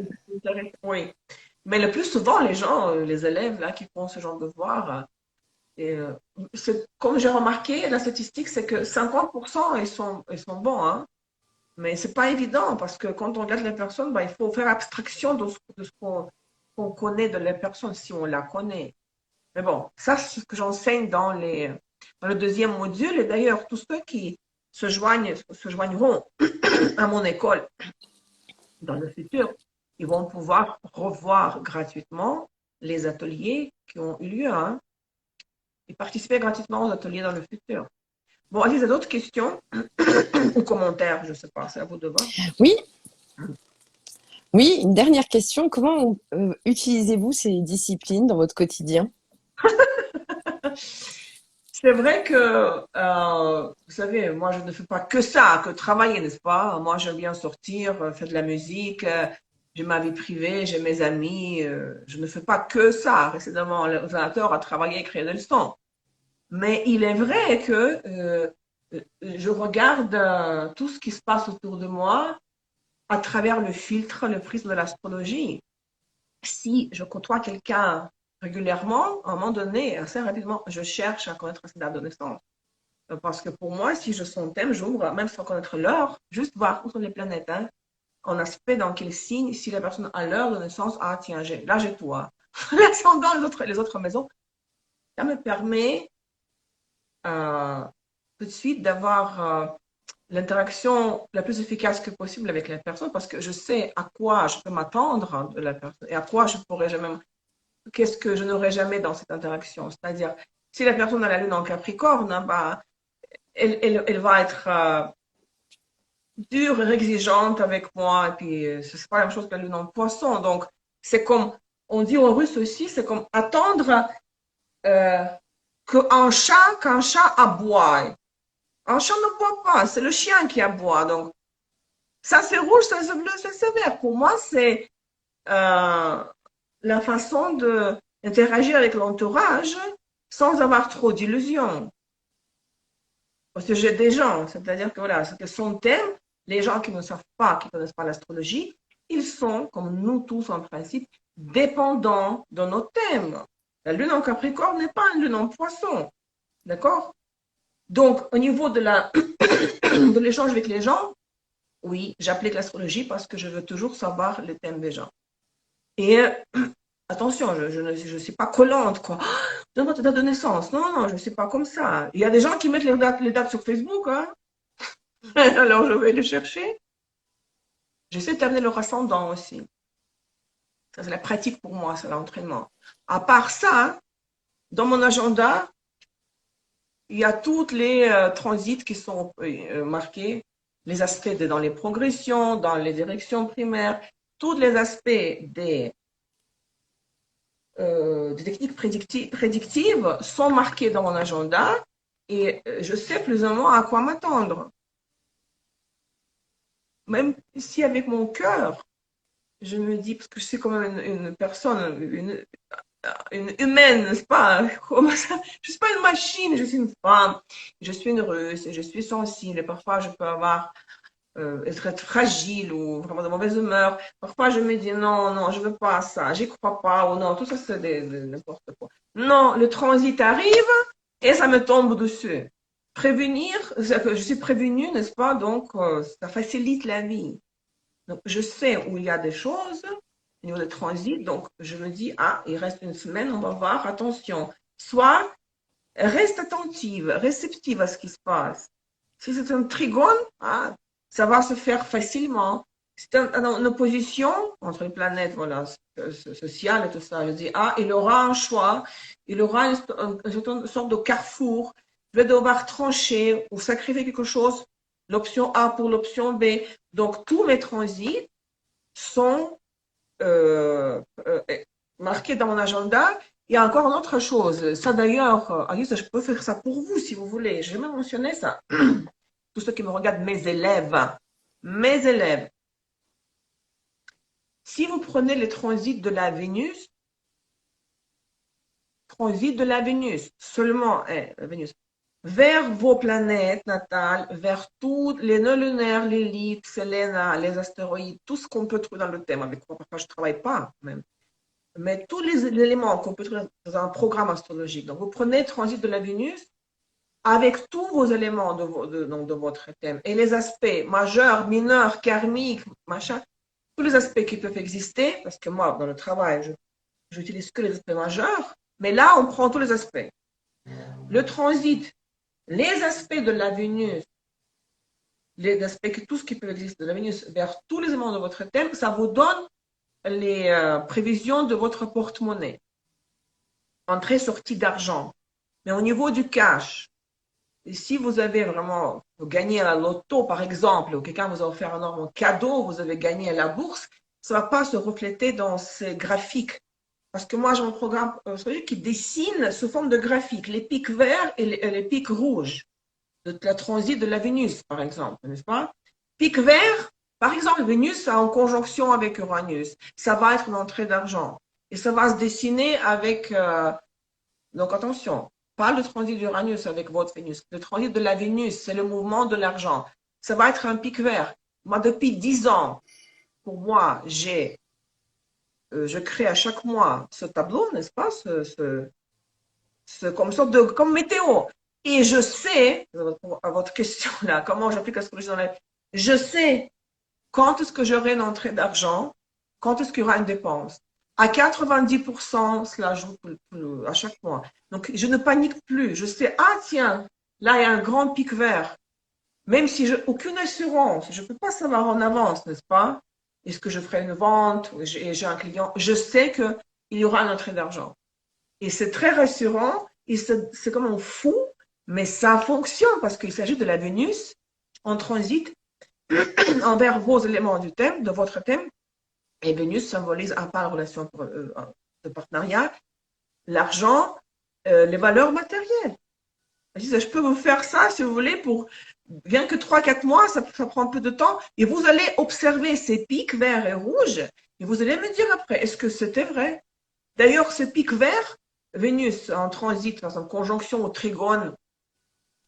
Oui. Mais le plus souvent, les gens, les élèves là, qui font ce genre de devoir, comme j'ai remarqué, la statistique, c'est que 50% ils sont bons. Hein. Mais ce n'est pas évident parce que quand on regarde les personnes, il faut faire abstraction de ce qu'on connaît de la personne si on la connaît. Mais bon, ça, c'est ce que j'enseigne dans le deuxième module. Et d'ailleurs, tous ceux qui se joigneront à mon école dans le futur, ils vont pouvoir revoir gratuitement les ateliers qui ont eu lieu, hein, et participer gratuitement aux ateliers dans le futur. Bon, Alice, d'autres questions ou commentaires, je ne sais pas, c'est à vous de voir. oui, oui, une dernière question. Comment utilisez-vous ces disciplines dans votre quotidien? C'est vrai que, vous savez, moi, je ne fais pas que ça, que travailler, n'est-ce pas? Moi, j'aime bien sortir, faire de la musique, j'ai ma vie privée, j'ai mes amis, je ne fais pas que ça, rester devant l'ordinateur à travailler, créer des leçons. Mais il est vrai que je regarde tout ce qui se passe autour de moi à travers le filtre, le prisme de l'astrologie. Si je côtoie quelqu'un régulièrement, à un moment donné, assez rapidement, je cherche à connaître ses dates de naissance. Parce que pour moi, si je son thème, j'ouvre, même sans connaître l'heure, juste voir où sont les planètes, hein, en aspect, dans quel signe, si la personne a l'heure de naissance, ah tiens, là j'ai toi. L'ascendant, les autres maisons, ça me permet tout de suite d'avoir l'interaction la plus efficace que possible avec la personne parce que je sais à quoi je peux m'attendre de la personne et à quoi je pourrais jamais, qu'est-ce que je n'aurais jamais dans cette interaction. C'est-à-dire, si la personne a la lune en Capricorne, hein, elle va être dure et exigeante avec moi et puis ce n'est pas la même chose que la lune en Poisson. Donc, c'est comme, on dit en russe aussi, c'est comme attendre qu'un chat aboie. Un chat ne boit pas, c'est le chien qui aboie. Donc, ça c'est rouge, ça c'est bleu, ça c'est vert. Pour moi, c'est la façon d'interagir avec l'entourage sans avoir trop d'illusions au sujet des gens. C'est-à-dire que voilà, c'est que son thème, les gens qui ne savent pas, qui ne connaissent pas l'astrologie, ils sont, comme nous tous en principe, dépendants de nos thèmes. La lune en Capricorne n'est pas une lune en Poisson. D'accord? Donc, au niveau de de l'échange avec les gens, oui, j'applique l'astrologie parce que je veux toujours savoir le thème des gens. Et attention, je ne suis pas collante, quoi. Donne-moi ta date de naissance. Non, non, je ne suis pas comme ça. Il y a des gens qui mettent les dates sur Facebook, hein. Alors, je vais les chercher. J'essaie d'amener leur ascendant aussi. Ça, c'est la pratique pour moi, c'est l'entraînement. À part ça, dans mon agenda, il y a tous les transits qui sont marqués, les aspects dans les progressions, dans les directions primaires, tous les aspects des techniques prédictives sont marqués dans mon agenda et je sais plus ou moins à quoi m'attendre. Même si avec mon cœur, je me dis, parce que je suis quand même une personne, une humaine, n'est-ce pas? Je ne suis pas une machine, je suis une femme, je suis une russe, je suis sensible et parfois je peux être fragile ou vraiment de mauvaise humeur. Parfois je me dis non, non, je ne veux pas ça, j'y crois pas ou non, tout ça c'est n'importe quoi. Non, le transit arrive et ça me tombe dessus. Prévenir, je suis prévenue, n'est-ce pas? Donc ça facilite la vie. Donc, je sais où il y a des choses au niveau de transit. Donc, je me dis, ah, il reste une semaine, on va voir, attention. Soit reste attentive, réceptive à ce qui se passe. Si c'est un trigone, ah, ça va se faire facilement. Si c'est une opposition entre les planètes, voilà, sociale et tout ça, je dis, ah, il aura un choix, il aura une sorte de carrefour. Je vais devoir trancher ou sacrifier quelque chose, l'option A pour l'option B. Donc, tous mes transits sont marqués dans mon agenda. Il y a encore une autre chose. Ça d'ailleurs, Alice, je peux faire ça pour vous si vous voulez. J'ai même mentionné ça. Tous ceux qui me regardent, mes élèves. Mes élèves. Si vous prenez les transits de la Vénus, seulement la Vénus, vers vos planètes natales, vers tous les nœuds lunaires, les liths, Séléna, les astéroïdes, tout ce qu'on peut trouver dans le thème, avec quoi parfois je ne travaille pas même. Mais tous les éléments qu'on peut trouver dans un programme astrologique. Donc, vous prenez le transit de la Vénus avec tous vos éléments de votre thème et les aspects majeurs, mineurs, karmiques, machin, tous les aspects qui peuvent exister, parce que moi, dans le travail, je n'utilise que les aspects majeurs, mais là, on prend tous les aspects. Le transit, les aspects de la Vénus, les aspects, tout ce qui peut exister de la Vénus vers tous les éléments de votre thème, ça vous donne les prévisions de votre porte-monnaie. Entrée, sortie d'argent. Mais au niveau du cash, si vous avez vraiment gagné à la loto, par exemple, ou quelqu'un vous a offert un énorme cadeau, vous avez gagné à la bourse, ça ne va pas se refléter dans ces graphiques. Parce que moi, j'ai un programme qui dessine sous forme de graphiques, les pics verts et les pics rouges de la transit de la Vénus, par exemple, n'est-ce pas? Pic vert, par exemple, Vénus en conjonction avec Uranus. Ça va être une entrée d'argent. Et ça va se dessiner avec... donc attention, pas le transit d'Uranus avec votre Vénus. Le transit de la Vénus, c'est le mouvement de l'argent. Ça va être un pic vert. Moi, depuis 10 ans, pour moi, je crée à chaque mois ce tableau, n'est-ce pas? Comme sorte de comme météo. Et je sais, à votre question là, comment j'applique l'astrologie dans la vie, je sais quand est-ce que j'aurai une entrée d'argent, quand est-ce qu'il y aura une dépense. À 90%, cela joue à chaque mois. Donc, je ne panique plus. Je sais, ah tiens, là, il y a un grand pic vert. Même si je n'ai aucune assurance, je ne peux pas savoir en avance, n'est-ce pas? Est-ce que je ferai une vente, j'ai un client, je sais qu'il y aura une entrée d'argent. Et c'est très rassurant, et c'est comme un fou, mais ça fonctionne parce qu'il s'agit de la Vénus en transit envers vos éléments du thème, de votre thème. Et Vénus symbolise à part la relation de partenariat, l'argent, les valeurs matérielles. Je peux vous faire ça si vous voulez pour bien que 3-4 mois, ça prend un peu de temps, et vous allez observer ces pics verts et rouges, et vous allez me dire après, est-ce que c'était vrai? D'ailleurs, ce pic vert, Vénus en transit, en conjonction au trigone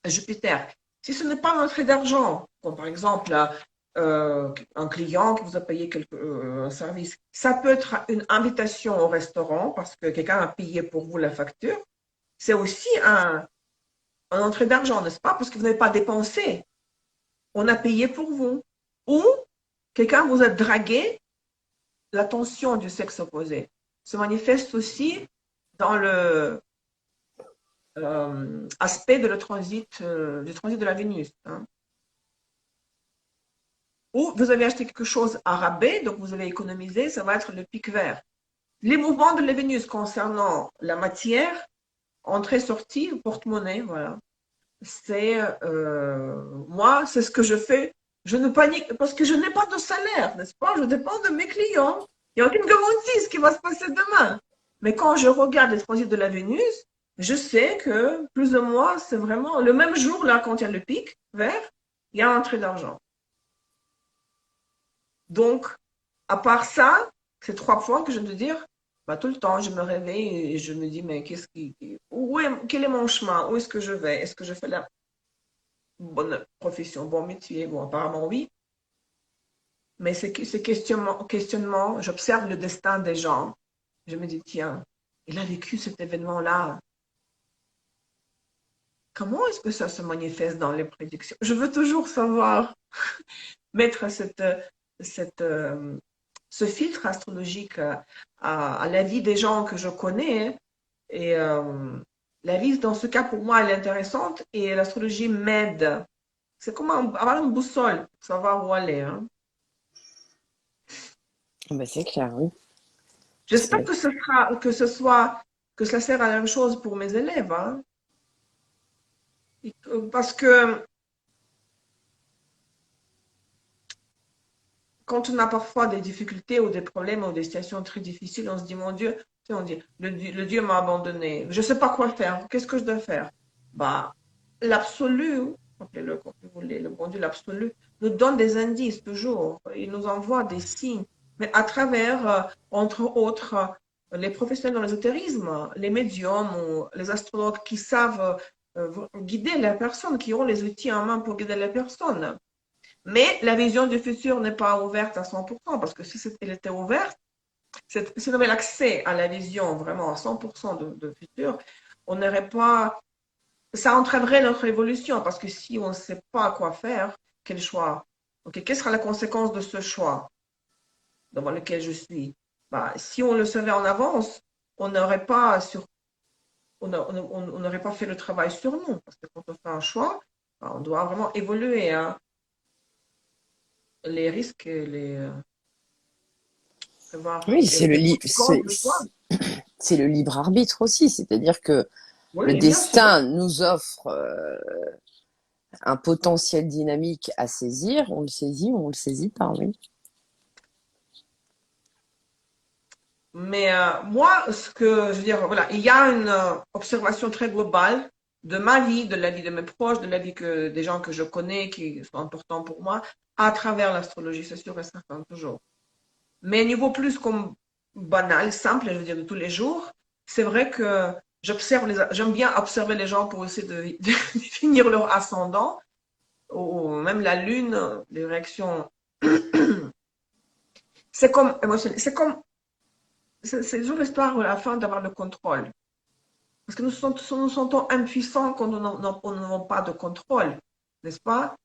Jupiter, si ce n'est pas une entrée d'argent, comme par exemple un client qui vous a payé un service. Ça peut être une invitation au restaurant parce que quelqu'un a payé pour vous la facture. C'est aussi un entrée d'argent, n'est-ce pas? Parce que vous n'avez pas dépensé. On a payé pour vous. Ou quelqu'un vous a dragué, l'attention du sexe opposé se manifeste aussi dans le aspect de du transit de la Vénus. Hein. Ou vous avez acheté quelque chose à rabais, donc vous avez économisé, ça va être le pic vert. Les mouvements de la Vénus concernant la matière, entrée-sortie, porte-monnaie, voilà. C'est moi, c'est ce que je fais. Je ne panique parce que je n'ai pas de salaire, n'est-ce pas? Je dépends de mes clients. Il n'y a aucune garantie ce qui va se passer demain. Mais quand je regarde les transits de la Vénus, je sais que plus ou moins, c'est vraiment le même jour, là, quand il y a le pic vert, il y a l'entrée d'argent. Donc, à part ça, c'est 3 points que je veux dire, bah, tout le temps, je me réveille et je me dis, mais quel est mon chemin? Où est-ce que je vais? Est-ce que je fais la bonne profession, bon métier? Bon, apparemment, oui. Mais ces questionnements, j'observe le destin des gens. Je me dis, tiens, il a vécu cet événement-là. Comment est-ce que ça se manifeste dans les prédictions? Je veux toujours savoir, mettre ce filtre astrologique à la vie des gens que je connais. Et la vie, dans ce cas, pour moi, elle est intéressante et l'astrologie m'aide. C'est comme avoir une boussole pour savoir où aller. Hein. Bah, c'est clair, oui. J'espère que que cela sert à la même chose pour mes élèves. Hein. Parce que quand on a parfois des difficultés ou des problèmes ou des situations très difficiles, on se dit, mon Dieu, on dit, le Dieu m'a abandonné. Je ne sais pas quoi faire. Qu'est-ce que je dois faire? Bah, l'absolu, appelez-le comme vous voulez, le bon Dieu, l'absolu, nous donne des indices toujours. Il nous envoie des signes. Mais à travers, entre autres, les professionnels dans l'ésotérisme, les médiums ou les astrologues qui savent guider la personne, qui ont les outils en main pour guider la personne. Mais la vision du futur n'est pas ouverte à 100%, parce que si elle était ouverte, si on avait l'accès à la vision vraiment à 100% de futur, on n'aurait pas. Ça entraînerait notre évolution, parce que si on ne sait pas quoi faire, quel choix? Ok, quelle sera la conséquence de ce choix dans lequel je suis? Bah, si on le savait en avance, on n'aurait pas on n'aurait pas fait le travail sur nous, parce que quand on fait un choix, bah, on doit vraiment évoluer. Hein. Les risques et Oui, les conséquences de soi. c'est le libre arbitre aussi, c'est-à-dire que le Oui, bien sûr. destin nous offre un potentiel dynamique à saisir, on le saisit ou on le saisit pas, oui. Mais moi, ce que je veux dire, voilà, il y a une observation très globale de ma vie, de la vie de mes proches, de la vie des gens que je connais, qui sont importants pour moi, à travers l'astrologie, c'est sûr et certain, toujours. Mais niveau plus comme banal, simple, je veux dire, de tous les jours, c'est vrai que j'aime bien observer les gens pour essayer de définir leur ascendant, ou même la lune, les réactions. C'est comme émotionnel, c'est toujours l'histoire à la fin d'avoir le contrôle. Parce que nous sentons impuissants quand nous n'avons pas de contrôle, n'est-ce pas,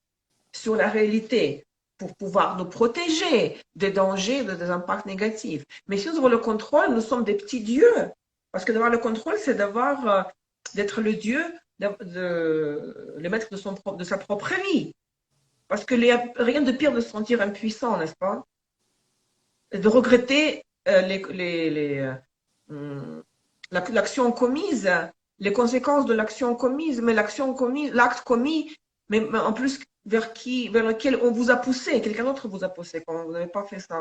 sur la réalité, pour pouvoir nous protéger des dangers, des impacts négatifs. Mais si nous avons le contrôle, nous sommes des petits dieux. Parce que d'avoir le contrôle, c'est d'être le dieu, le maître de sa propre vie. Parce que rien de pire de se sentir impuissant, n'est-ce pas? Et de regretter l'action commise, les conséquences de l'action commise, mais l'acte commis, mais en plus vers lequel on vous a poussé, quelqu'un d'autre vous a poussé quand vous n'avez pas fait ça,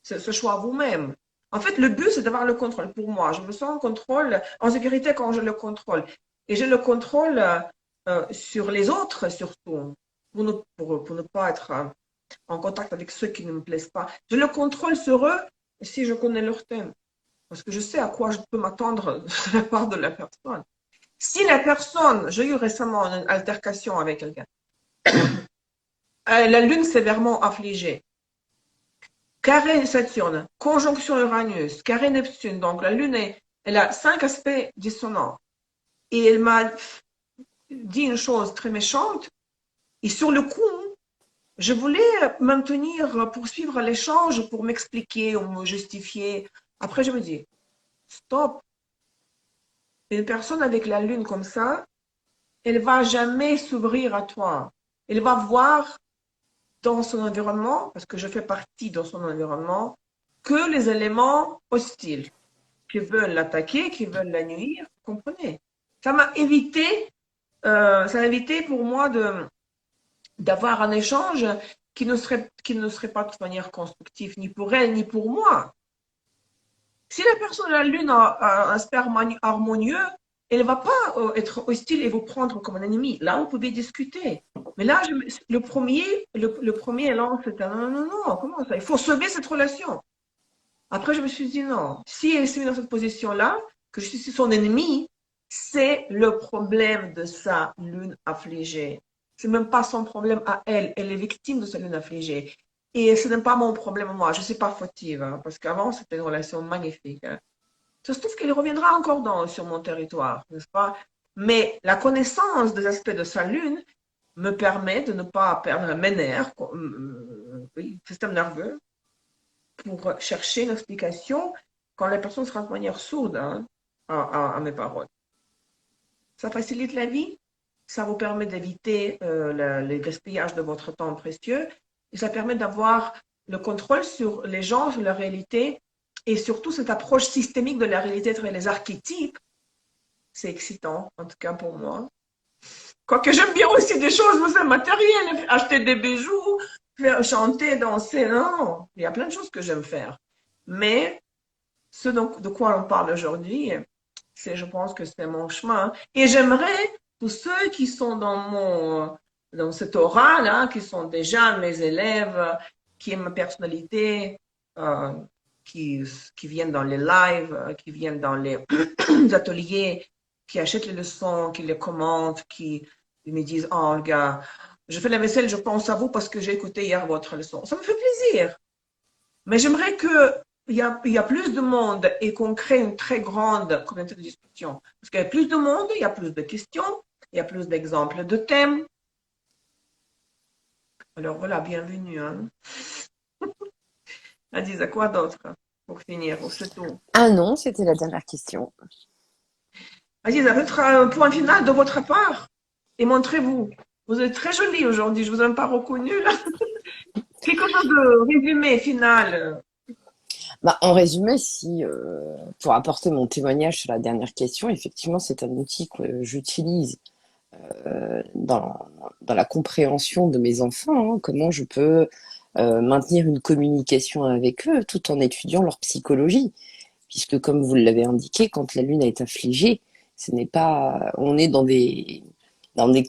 ce choix vous-même. En fait, le but, c'est d'avoir le contrôle. Pour moi, je me sens en contrôle, en sécurité quand je le contrôle. Et j'ai le contrôle sur les autres, surtout, pour ne pas être en contact avec ceux qui ne me plaisent pas. Je le contrôle sur eux si je connais leur thème. Parce que je sais à quoi je peux m'attendre de la part de la personne. Si la personne, j'ai eu récemment une altercation avec quelqu'un, la Lune sévèrement affligée. Carré Saturne, conjonction Uranus, carré Neptune. Donc la Lune, elle a 5 aspects dissonants. Et elle m'a dit une chose très méchante. Et sur le coup, je voulais maintenir, poursuivre l'échange pour m'expliquer ou me justifier. Après, je me dis, stop. Une personne avec la Lune comme ça, elle va jamais s'ouvrir à toi. Elle va voir dans son environnement, parce que je fais partie de son environnement, que les éléments hostiles qui veulent l'attaquer, qui veulent la nuire. Vous comprenez? Ça m'a évité, ça a évité pour moi d'avoir un échange qui ne serait pas de manière constructive, ni pour elle, ni pour moi. Si la personne a la Lune a un sperme harmonieux, elle ne va pas être hostile et vous prendre comme un ennemi. Là, on pouvait discuter. Mais là, le premier élan, c'était non, non, non, comment ça? Il faut sauver cette relation. Après, je me suis dit non. Si elle s'est mise dans cette position-là, que je suis son ennemi, c'est le problème de sa Lune affligée. C'est même pas son problème à elle. Elle est victime de sa Lune affligée. Et ce n'est pas mon problème à moi. Je ne suis pas fautive, hein, parce qu'avant, c'était une relation magnifique. Hein. Ça se trouve qu'elle reviendra encore sur mon territoire, n'est-ce pas? Mais la connaissance des aspects de sa Lune me permet de ne pas perdre mes nerfs, système nerveux, pour chercher une explication quand la personne sera de manière sourde hein, à mes paroles. Ça facilite la vie, ça vous permet d'éviter le gaspillage de votre temps précieux et ça permet d'avoir le contrôle sur les gens, sur la réalité et surtout cette approche systémique de la réalité entre les archétypes. C'est excitant, en tout cas pour moi. Quoique j'aime bien aussi des choses matérielles, acheter des bijoux, faire chanter, danser, non, il y a plein de choses que j'aime faire. Mais ce de quoi on parle aujourd'hui, je pense que c'est mon chemin. Et j'aimerais, tous ceux qui sont dans cette aura-là, qui sont déjà mes élèves, qui aiment ma personnalité, qui viennent dans les lives, qui viennent dans les ateliers, qui achètent les leçons, qui les commentent, qui me disent, oh, Olga, je fais la vaisselle, je pense à vous parce que j'ai écouté hier votre leçon. Ça me fait plaisir. Mais j'aimerais qu'il y a plus de monde et qu'on crée une très grande communauté de discussion. Parce qu'il y a plus de monde, il y a plus de questions, il y a plus d'exemples de thèmes. Alors voilà, bienvenue. Hein. Aziza, quoi d'autre pour finir, ou c'est tout? Ah non, c'était la dernière question. Aziza, peut-être un point final de votre part et montrez-vous. Vous êtes très jolie aujourd'hui, je ne vous ai même pas reconnue là. Quelque chose de résumé, final. Bah, en résumé, pour apporter mon témoignage sur la dernière question, effectivement, c'est un outil que j'utilise dans la compréhension de mes enfants, hein, comment je peux maintenir une communication avec eux tout en étudiant leur psychologie. Puisque, comme vous l'avez indiqué, quand la Lune est affligée, on est dans des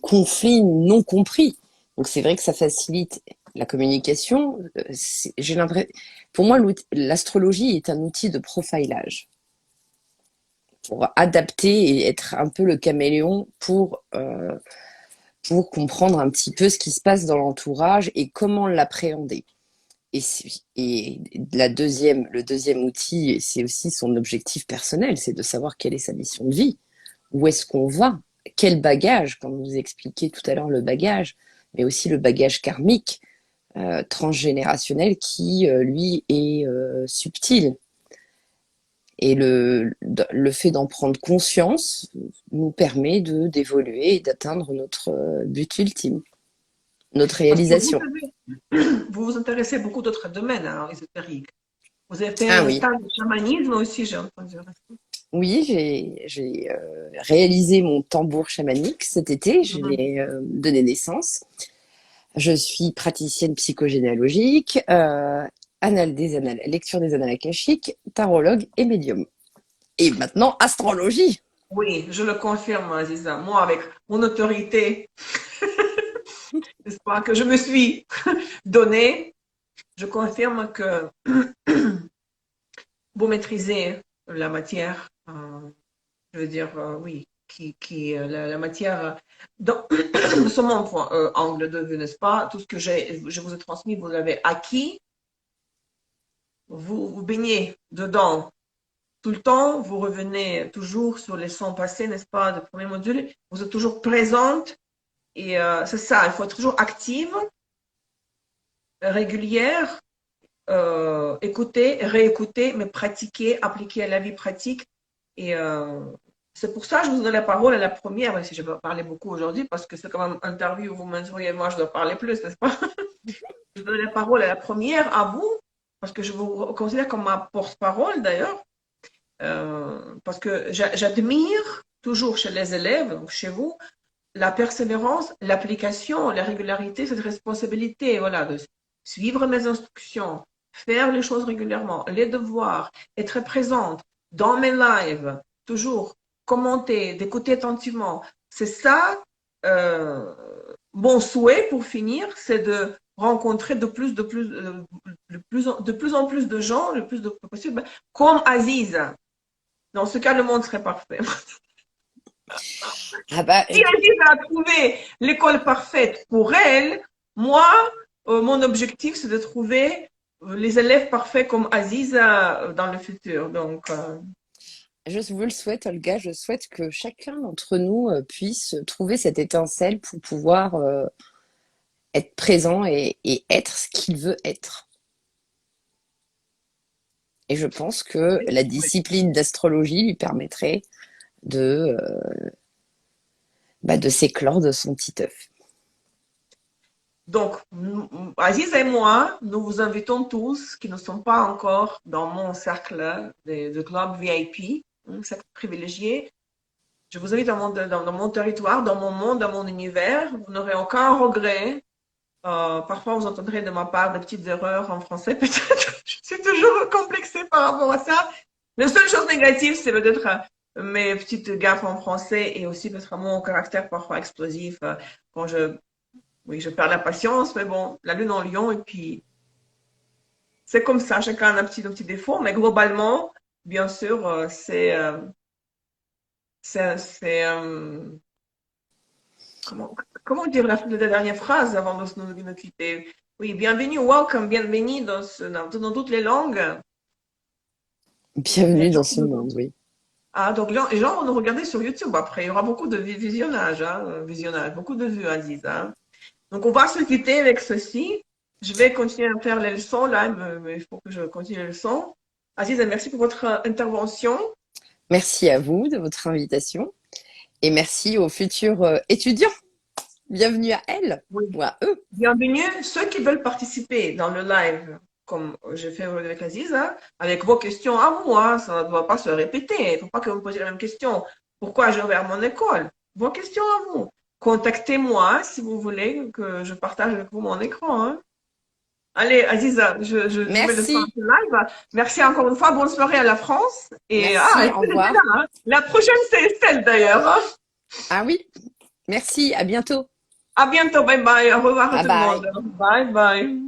conflits non compris. Donc c'est vrai que ça facilite la communication. Pour moi, l'astrologie est un outil de profilage pour adapter et être un peu le caméléon pour comprendre un petit peu ce qui se passe dans l'entourage et comment l'appréhender. Et le deuxième outil, c'est aussi son objectif personnel, c'est de savoir quelle est sa mission de vie, où est-ce qu'on va, quel bagage, comme vous expliquiez tout à l'heure le bagage, mais aussi le bagage karmique, transgénérationnel qui, lui, est subtil. Et le fait d'en prendre conscience nous permet d'évoluer et d'atteindre notre but ultime, notre réalisation. Vous intéressez beaucoup d'autres domaines hein, ésotériques. Vous avez fait Oui. stage de chamanisme aussi, j'ai entendu. Oui, j'ai réalisé mon tambour chamanique cet été, je l'ai donné naissance. Je suis praticienne psychogénéalogique, lecture des annales akashiques, tarologue et médium. Et maintenant, astrologie. Oui, je le confirme, Aziza. Moi, avec mon autorité, n'est-ce pas, que je me suis donnée, je confirme que vous maîtrisez la matière. Je veux dire, oui, la matière de ce mon angle de vue, n'est-ce pas? Tout ce que je vous ai transmis, vous l'avez acquis, vous baignez dedans tout le temps, vous revenez toujours sur les sons passés, n'est-ce pas, du premier module, vous êtes toujours présente et c'est ça, il faut être toujours active, régulière, écouter, réécouter, mais pratiquer, appliquer à la vie pratique. Et c'est pour ça que je vous donne la parole à la première, même si je vais parler beaucoup aujourd'hui, parce que c'est quand même une interview où vous m'interviewez, moi je dois parler plus, n'est-ce pas? Je donne la parole à la première, à vous, parce que je vous considère comme ma porte-parole d'ailleurs, parce que j'admire toujours chez les élèves, donc chez vous, la persévérance, l'application, la régularité, cette responsabilité, voilà, de suivre mes instructions, faire les choses régulièrement, les devoirs, être présente dans mes lives, toujours commenter, d'écouter attentivement. C'est ça, mon souhait pour finir, c'est de rencontrer de plus en plus de gens, le plus de possible, comme Aziz. Dans ce cas, le monde serait parfait. Ah bah, Si Aziz a trouvé l'école parfaite pour elle, moi, mon objectif, c'est de trouver les élèves parfaits comme Aziz dans le futur. Donc, je vous le souhaite, Olga. Je souhaite que chacun d'entre nous puisse trouver cette étincelle pour pouvoir être présent et être ce qu'il veut être. Et je pense que la discipline d'astrologie lui permettrait de s'éclore de son petit œuf. Donc, Aziz et moi, nous vous invitons tous qui ne sont pas encore dans mon cercle de club VIP, un cercle privilégié. Je vous invite dans mon territoire, dans mon monde, dans mon univers. Vous n'aurez aucun regret. Parfois, vous entendrez de ma part des petites erreurs en français, peut-être. Je suis toujours complexée par rapport à ça. La seule chose négative, c'est peut-être mes petites gaffes en français et aussi peut-être mon caractère parfois explosif quand je perds la patience, mais bon, la lune en lion, et puis c'est comme ça, chacun a un petit défaut, mais globalement, bien sûr, comment dire la dernière phrase avant de nous quitter? Oui, bienvenue, welcome, bienvenue dans toutes les langues. Bienvenue dans ce monde, oui. Ah, donc les gens vont nous regarder sur YouTube après. Il y aura beaucoup de visionnage, beaucoup de vues, Aziz. Hein. Donc, on va se quitter avec ceci. Je vais continuer à faire les leçons là, mais il faut que je continue les leçons. Aziz, merci pour votre intervention. Merci à vous de votre invitation et merci aux futurs étudiants. Bienvenue à elles ou à eux. Bienvenue ceux qui veulent participer dans le live, comme j'ai fait avec Aziz, hein, avec vos questions à vous. Hein, ça ne doit pas se répéter. Il ne faut pas que vous me posiez la même question. Pourquoi j'ai ouvert mon école? Vos questions à vous. Contactez-moi si vous voulez que je partage avec vous mon écran. Hein. Allez, Aziza, je mets le son live. Merci encore une fois. Bonne soirée à la France. Et merci, au revoir. Là, hein. La prochaine, c'est Estelle d'ailleurs. Hein. Ah oui, merci, à bientôt. À bientôt, bye bye. Au revoir à tout le monde. Bye bye.